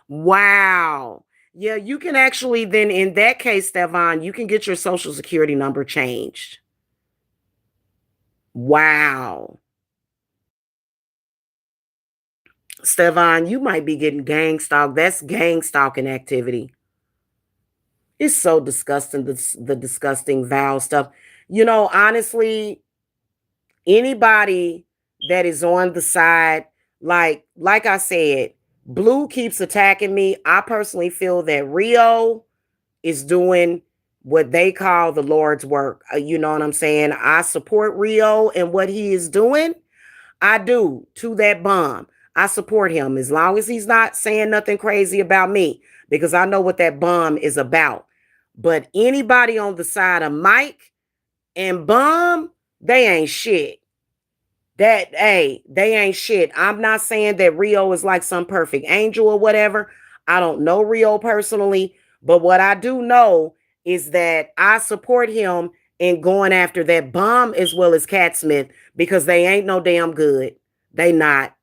Wow. Yeah, you can actually then in that case, Stefan, you can get your social security number changed. Wow. Stefan, you might be getting gang stalked. That's gang stalking activity. It's so disgusting, the disgusting vow stuff. Honestly, anybody that is on the side, like I said, Blue keeps attacking me. I personally feel that Rio is doing what they call the Lord's work. You know what I'm saying? I support Rio and what he is doing. I do to that bum. I support him as long as he's not saying nothing crazy about me because I know what that bum is about. But anybody on the side of Mike and Bum, they ain't shit. They ain't shit. I'm not saying that Rio is like some perfect angel or whatever. I don't know Rio personally, but what I do know is that I support him in going after that Bum as well as Cat Smith because they ain't no damn good. They not.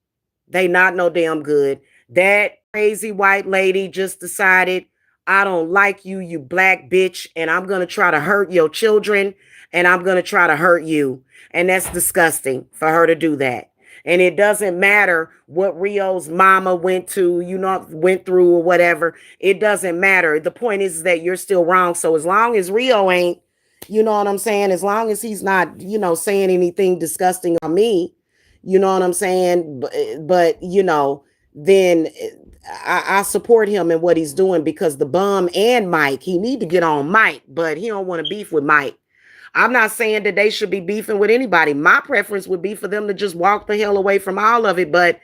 They not no damn good. That crazy white lady just decided, I don't like you, you black bitch, and I'm going to try to hurt your children, and I'm going to try to hurt you. And that's disgusting for her to do that. And it doesn't matter what Rio's mama went through or whatever. It doesn't matter. The point is that you're still wrong. So as long as Rio ain't, you know what I'm saying? As long as he's not, saying anything disgusting on me, you know what I'm saying? But then I support him in what he's doing because the bum and Mike, he need to get on Mike, but he don't want to beef with Mike. I'm not saying that they should be beefing with anybody. My preference would be for them to just walk the hell away from all of it. But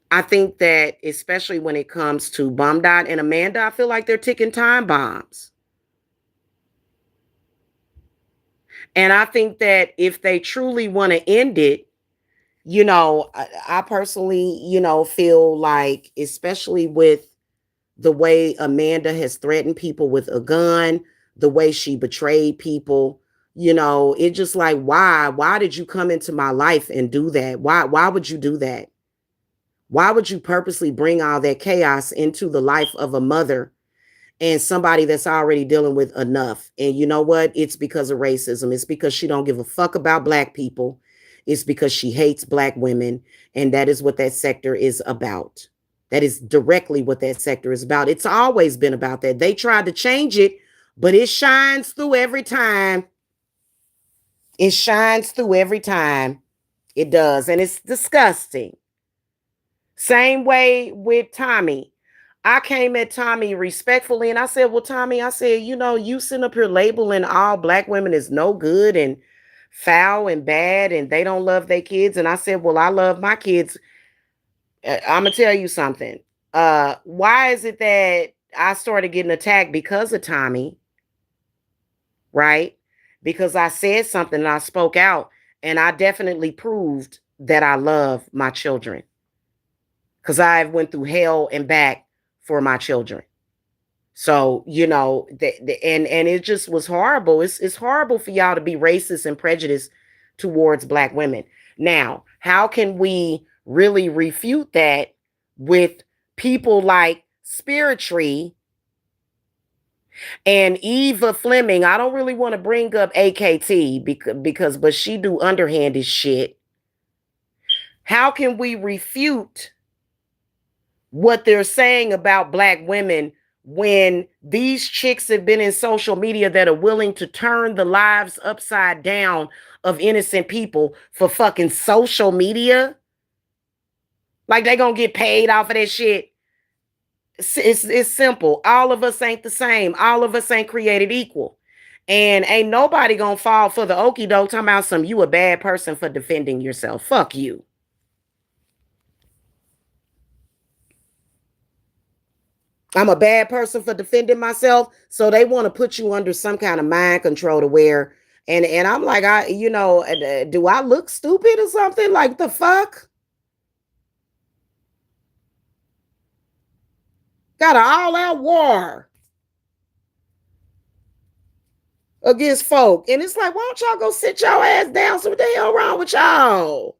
I think that especially when it comes to Bum Dot and Amanda, I feel like they're ticking time bombs. And I think that if they truly want to end it, I personally, feel like, especially with the way Amanda has threatened people with a gun, the way she betrayed people, it just like, why did you come into my life and do that? Why would you do that? Why would you purposely bring all that chaos into the life of a mother and somebody that's already dealing with enough? And you know what? It's because of racism. It's because she don't give a fuck about black people. It's because she hates black women. And that is what that sector is about. That is directly what that sector is about. It's always been about that. They tried to change it, but it shines through every time. It shines through every time. It does. And it's disgusting. Same way with Tommy. I came at Tommy respectfully and I said, well, Tommy, I said, you sitting up here labeling all black women as no good and foul and bad and they don't love their kids. And I said, well, I love my kids. I'm going to tell you something. Why is it that I started getting attacked because of Tommy? Right? Because I said something and I spoke out and I definitely proved that I love my children. Because I went through hell and back for my children. So, and it just was horrible. It's horrible for y'all to be racist and prejudiced towards black women. Now, how can we really refute that with people like Spirit Tree and Eva Fleming? I don't really want to bring up AKT because but she do underhanded shit. How can we refute what they're saying about black women when these chicks have been in social media that are willing to turn the lives upside down of innocent people for fucking social media? Like they gonna get paid off of that shit? It's simple. All of us ain't the same. All of us ain't created equal. And ain't nobody gonna fall for the okie doke talking about some you a bad person for defending yourself. Fuck you. I'm a bad person for defending myself. So they want to put you under some kind of mind control to where, and I'm like, do I look stupid or something? Like the fuck? Got an all out war against folk. And it's like, why don't y'all go sit your ass down? So what the hell wrong with y'all?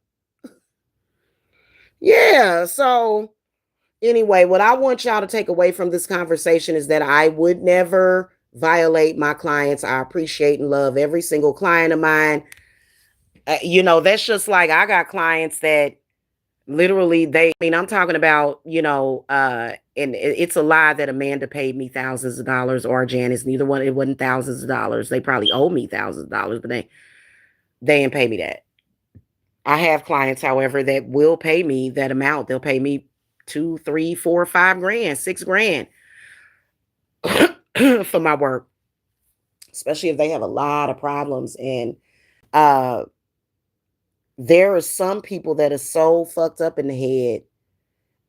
Yeah. So anyway, what I want y'all to take away from this conversation is that I would never violate my clients. I appreciate and love every single client of mine. That's just like I got clients that literally I'm talking about, and it's a lie that Amanda paid me thousands of dollars or Janice. Neither one, it wasn't thousands of dollars. They probably owe me thousands of dollars, but they didn't pay me that. I have clients, however, that will pay me that amount. They'll pay me 2, 3, 4, 5 grand, 6 grand for my work, especially if they have a lot of problems. And uh there are some people that are so fucked up in the head.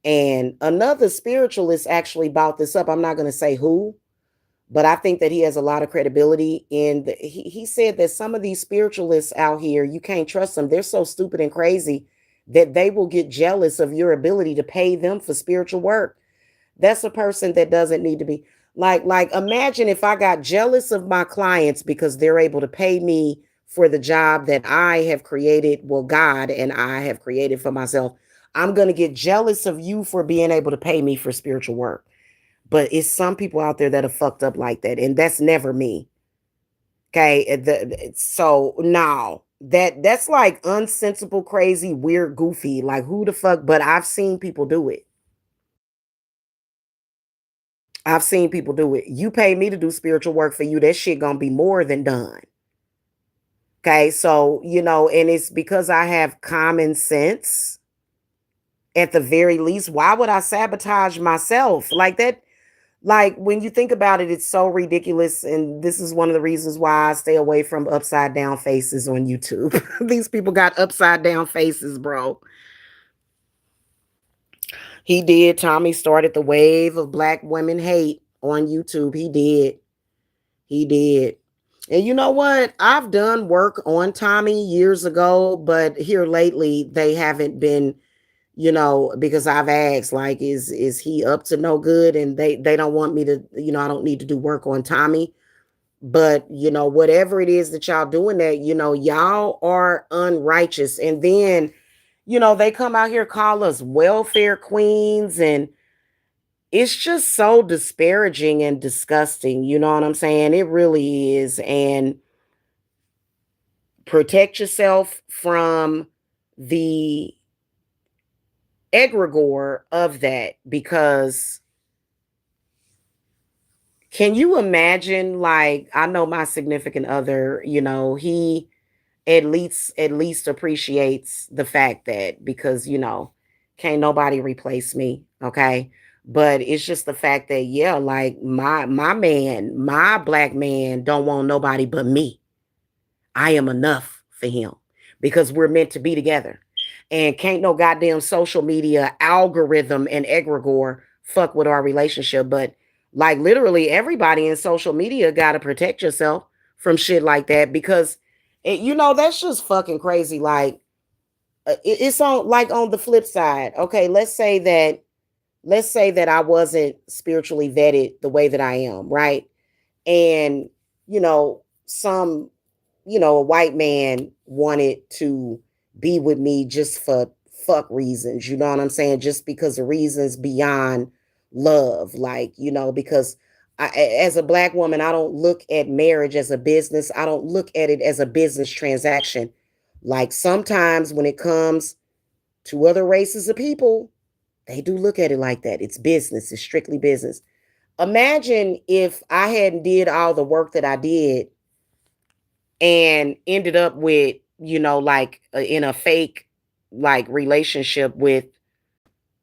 And another spiritualist actually brought this up. I'm not going to say who, but I think that he has a lot of credibility. He said that some of these spiritualists out here, you can't trust them. They're so stupid and crazy that they will get jealous of your ability to pay them for spiritual work. That's a person that doesn't need to be like imagine if I got jealous of my clients because they're able to pay me for the job that I have created, well, God and I have created for myself. I'm going to get jealous of you for being able to pay me for spiritual work. But it's some people out there that are fucked up like that, and that's never me. Okay, so no, that's like unsensible, crazy, weird, goofy. Like who the fuck? But I've seen people do it. I've seen people do it. You pay me to do spiritual work for you. That shit gonna be more than done. Okay, so and it's because I have common sense. At the very least, why would I sabotage myself like that? Like when you think about it, it's so ridiculous. And this is one of the reasons why I stay away from upside down faces on YouTube. These people got upside down faces, bro. He did. Tommy started the wave of black women hate on YouTube. He did. He did. And you know what? I've done work on Tommy years ago, but here lately they haven't been, because I've asked like is he up to no good, and they don't want me to, I don't need to do work on Tommy. But whatever it is that y'all doing that, y'all are unrighteous. And then, they come out here call us welfare queens, and it's just so disparaging and disgusting. You know what I'm saying? It really is. And protect yourself from the egregore of that, because can you imagine, like, I know my significant other, he at least appreciates the fact that, because can't nobody replace me, okay? But it's just the fact that, yeah, like my black man don't want nobody but me. I am enough for him because we're meant to be together. And can't no goddamn social media algorithm and egregore fuck with our relationship. But like literally everybody in social media got to protect yourself from shit like that, because that's just fucking crazy. Like it's on, like, on the flip side. Okay, let's say that I wasn't spiritually vetted the way that I am, right? And some a white man wanted to be with me just for fuck reasons, you know what I'm saying? Just because of reasons beyond love, like, because as a black woman, I don't look at marriage as a business. I don't look at it as a business transaction. Like sometimes when it comes to other races of people, they do look at it like that. It's business, it's strictly business. Imagine if I hadn't did all the work that I did and ended up with, like in a fake like relationship with,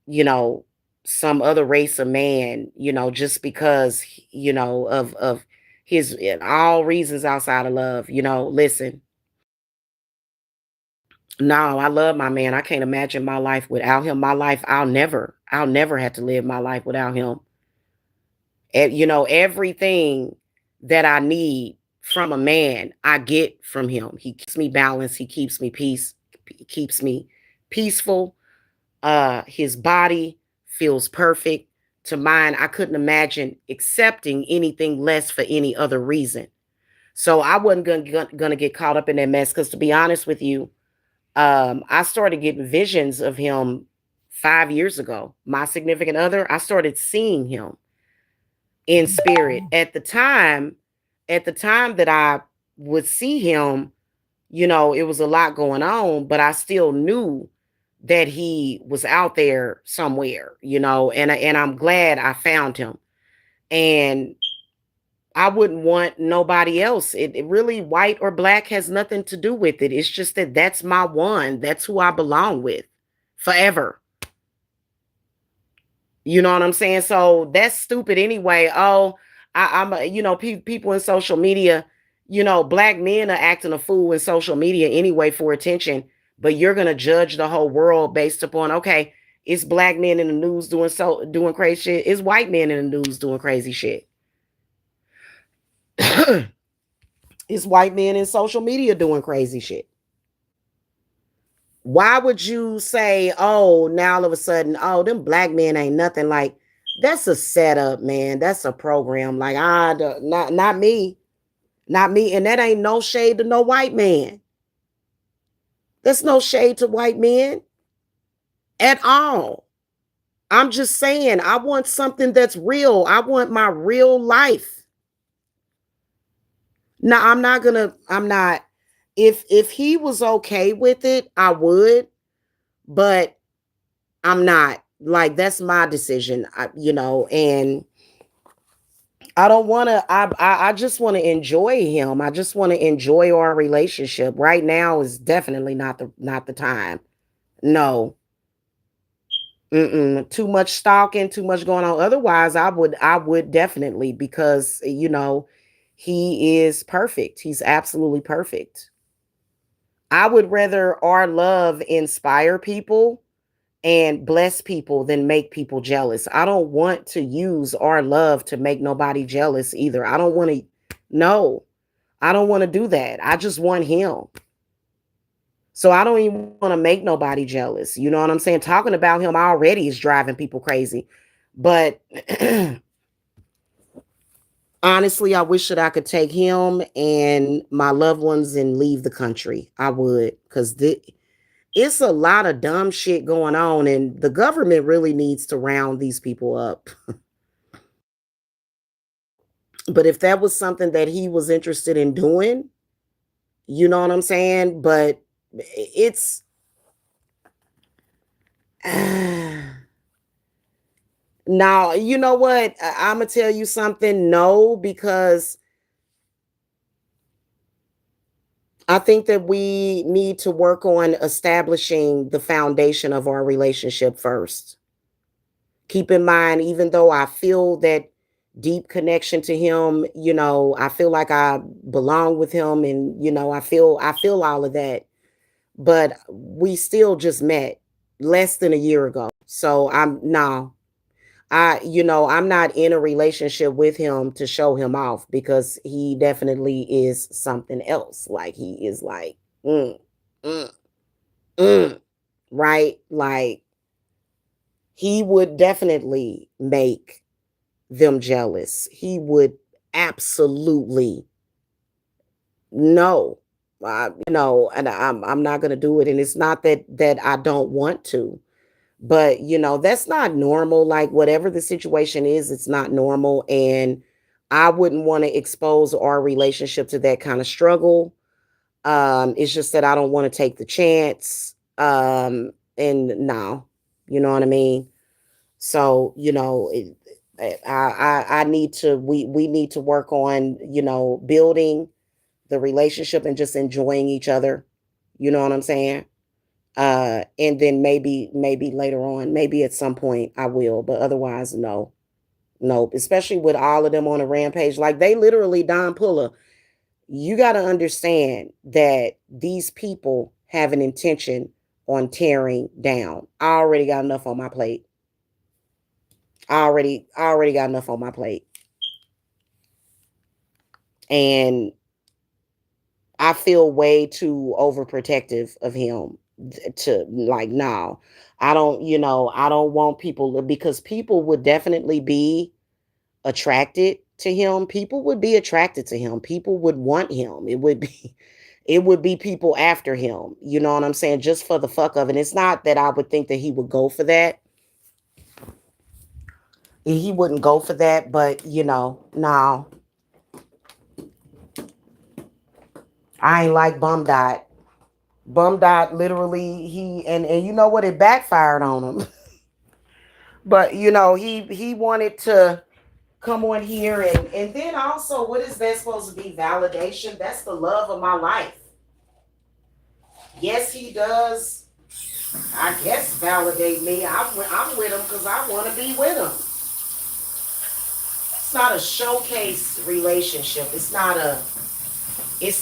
you know, some other race of man, just because, of his all reasons outside of love, listen. No, I love my man. I can't imagine my life without him. My life, I'll never have to live my life without him. You know, everything that I need from a man, I get from him. He keeps me balanced. He keeps me peace. He keeps me peaceful. His body feels perfect to mine. I couldn't imagine accepting anything less for any other reason. So I wasn't gonna get caught up in that mess. Because to be honest with you, I started getting visions of him 5 years ago. My significant other, I started seeing him in spirit. At the time that I would see him, you know, it was a lot going on, but I still knew that he was out there somewhere, you know, and I'm glad I found him. And I wouldn't want nobody else. It really, white or black, has nothing to do with it. It's just that that's my one. That's who I belong with forever. You know what I'm saying? So that's stupid anyway. Oh, you know, people in social media, you know, black men are acting a fool in social media anyway for attention, but you're going to judge the whole world based upon, okay, it's black men in the news doing crazy shit. It's white men in the news doing crazy shit. It's white men in social media doing crazy shit. Why would you say, oh, now all of a sudden, oh, them black men ain't nothing? Like, that's a setup, man. That's a program. Like, not me. Not me. And that ain't no shade to no white man. That's no shade to white men at all. I'm just saying, I want something that's real. I want my real life. Now, I'm not, if he was okay with it, I would, but I'm not. Like, that's my decision, you know, and I don't want to. I just want to enjoy him. I just want to enjoy our relationship. Right now is definitely not the time. No, too much stalking, too much going on. Otherwise, I would definitely, because you know he is perfect. He's absolutely perfect. I would rather our love inspire people and bless people than make people jealous. I don't want to use our love to make nobody jealous either. I don't want to, no, I don't want to do that. I just want him. So I don't even want to make nobody jealous. You know what I'm saying? Talking about him already is driving people crazy. But honestly, I wish that I could take him and my loved ones and leave the country. I would, because it's a lot of dumb shit going on, and the government really needs to round these people up. But if that was something that he was interested in doing, you know what I'm saying? But it's now, you know what? I'm gonna tell you something. No, because I think that we need to work on establishing the foundation of our relationship first. Keep in mind, even though I feel that deep connection to him, you know, I feel like I belong with him, and you know, I feel all of that. But we still just met less than a year ago. So I'm no, you know, I'm not in a relationship with him to show him off, because he definitely is something else. Like, he is like, mm, mm, mm, right? Like, he would definitely make them jealous. He would absolutely no. And I'm not gonna do it. And it's not that I don't want to, but you know, that's not normal. Like, whatever the situation is, it's not normal. And I wouldn't want to expose our relationship to that kind of struggle. It's just that I don't want to take the chance. And no, you know what I mean? So, you know, I need to, we need to work on, you know, building the relationship and just enjoying each other. You know what I'm saying? And then maybe later on, maybe at some point I will, but otherwise, no. Nope. Especially with all of them on a rampage. Like, they literally, Don Puller, you got to understand that these people have an intention on tearing down. I already got enough on my plate. I already got enough on my plate. And I feel way too overprotective of him to like, no, I don't, I don't want people because people would definitely be attracted to him. People would be attracted to him. People would want him. It would be people after him. You know what I'm saying? Just for the fuck of it. It's not that I would think that he would go for that. He wouldn't go for that, but no. I ain't like Bum Dot. Bum Dot literally and you know what, it backfired on him. But he wanted to come on here and then also, what is that supposed to be? Validation? That's the love of my life. Yes, he does. I guess validate me. I'm with him because I want to be with him. It's not a showcase relationship. It's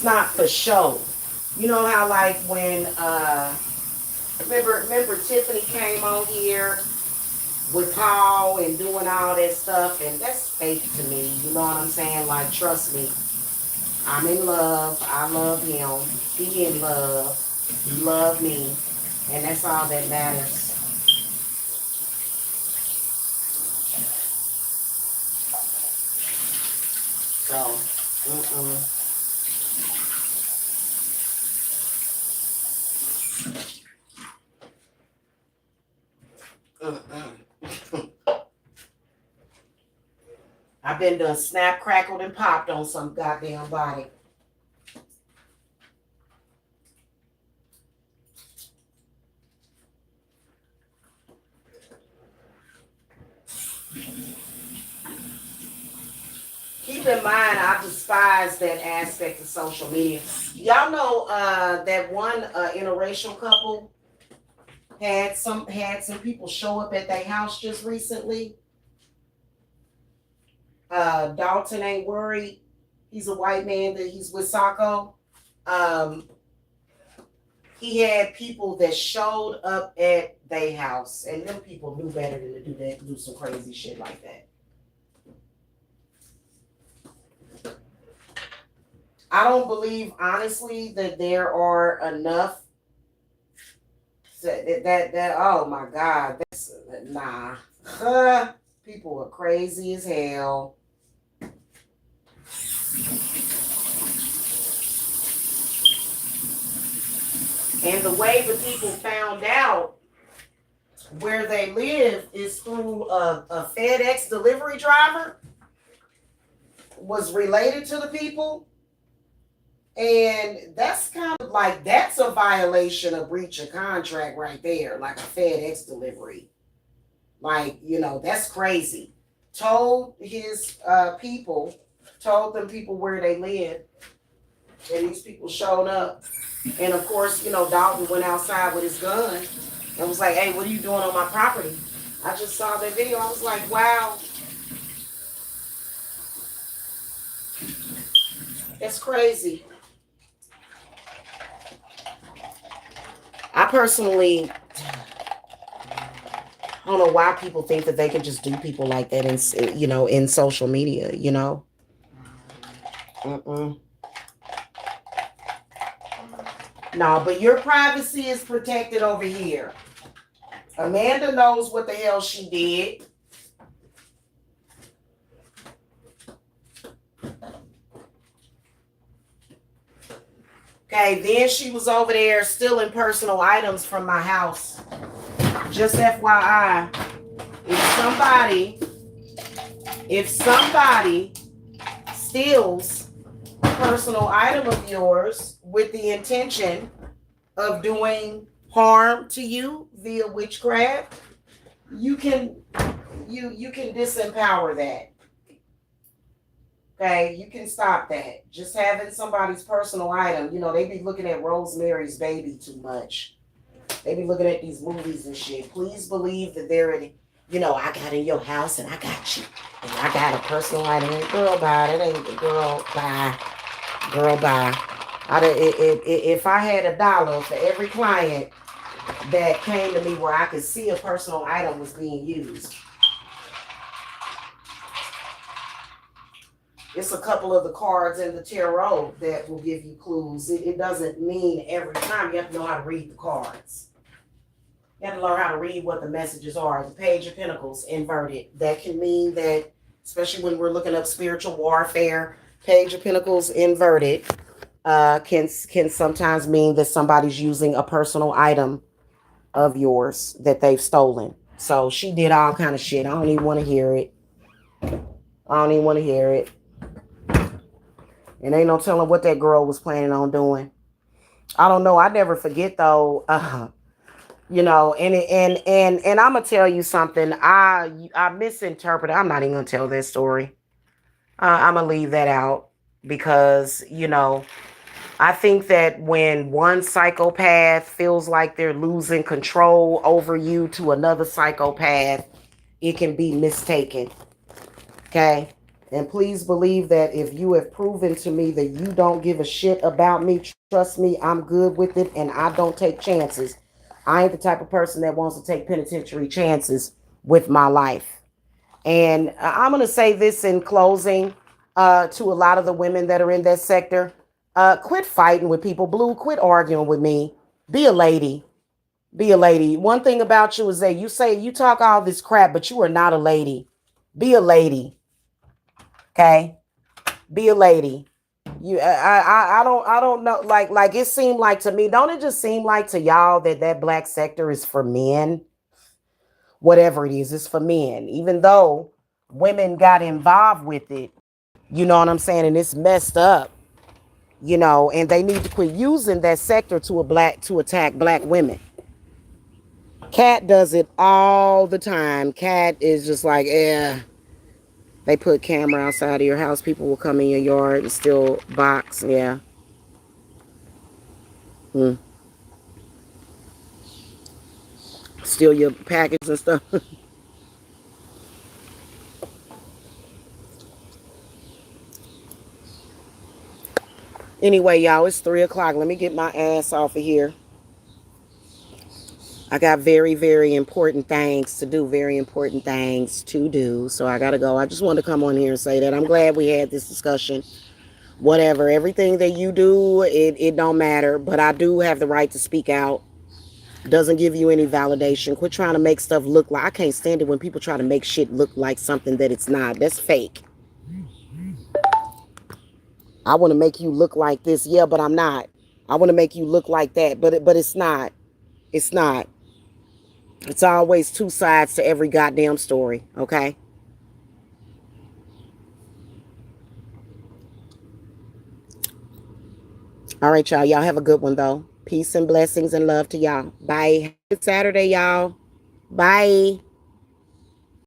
not for show. You know how like when remember Tiffany came on here with Paul and doing all that stuff, and that's fake to me. You know what I'm saying? Like, trust me, I'm in love. I love him. He in love. He love me, and that's all that matters. So, mm-mm, mm-mm. I've been done snap, crackled, and popped on some goddamn body. Keep in mind, I despise that aspect of social media. Y'all know that one interracial couple had some people show up at their house just recently. Dalton ain't worried. He's a white man that he's with Sacco. Um, he had people that showed up at their house, and them people knew better than to do that, do some crazy shit like that. I don't believe, honestly, that there are enough that oh my God, that's nah. People are crazy as hell. And the way the people found out where they live is through a FedEx delivery driver was related to the people. And that's kind of like, that's a violation of breach of contract right there, like a FedEx delivery. Like, that's crazy. Told his people, told them people where they live, and these people showed up. And of course, Dalton went outside with his gun and was like, hey, what are you doing on my property? I just saw that video. I was like, wow, that's crazy. I personally, I don't know why people think that they can just do people like that in social media. Mm-mm. No, but your privacy is protected over here. Amanda knows what the hell she did. Okay, then she was over there stealing personal items from my house. Just FYI, if somebody steals a personal item of yours with the intention of doing harm to you via witchcraft, you can disempower that. Okay, you can stop that. Just having somebody's personal item, they be looking at Rosemary's Baby too much. They be looking at these movies and shit. Please believe that they're in, I got in your house and I got you. And I got a personal item. And girl, bye. That ain't, girl, bye. Girl, bye. If I had $1 for every client that came to me where I could see a personal item was being used, It's a couple of the cards in the tarot that will give you clues. It doesn't mean every time. You have to know how to read the cards. You have to learn how to read what the messages are. The Page of Pentacles inverted. That can mean that, especially when we're looking up spiritual warfare, Page of Pentacles inverted can sometimes mean that somebody's using a personal item of yours that they've stolen. So she did all kind of shit. I don't even want to hear it. I don't even want to hear it. And ain't no telling what that girl was planning on doing. I don't know. I never forget though. You know, and I'm gonna tell you something. I misinterpreted. I'm not even gonna tell that story. I'm gonna leave that out because I think that when one psychopath feels like they're losing control over you to another psychopath, it can be mistaken. Okay? And please believe that if you have proven to me that you don't give a shit about me, trust me, I'm good with it and I don't take chances. I ain't the type of person that wants to take penitentiary chances with my life. And I'm going to say this in closing to a lot of the women that are in that sector. Quit fighting with people. Blue, quit arguing with me. Be a lady. Be a lady. One thing about you is that you say you talk all this crap, but you are not a lady. Be a lady. Okay? Be a lady. I don't know. Like it seemed like to me. Don't it just seem like to y'all that that black sector is for men? Whatever it is, it's for men. Even though women got involved with it, you know what I'm saying, and it's messed up. And they need to quit using that sector to attack black women. Cat does it all the time. Cat is just like, they put camera outside of your house. People will come in your yard and steal box. Yeah. Hmm. Steal your package and stuff. Anyway, y'all, it's 3 o'clock. Let me get my ass off of here. I got very, very important things to do. Very important things to do. So I gotta go. I just wanted to come on here and say that I'm glad we had this discussion. Whatever, everything that you do, it don't matter. But I do have the right to speak out. Doesn't give you any validation. Quit trying to make stuff look like. I can't stand it when people try to make shit look like something that it's not. That's fake. I want to make you look like this, yeah, but I'm not. I want to make you look like that, but it's not. It's not. It's always two sides to every goddamn story, okay? All right, y'all. Y'all have a good one, though. Peace and blessings and love to y'all. Bye. Good Saturday, y'all. Bye.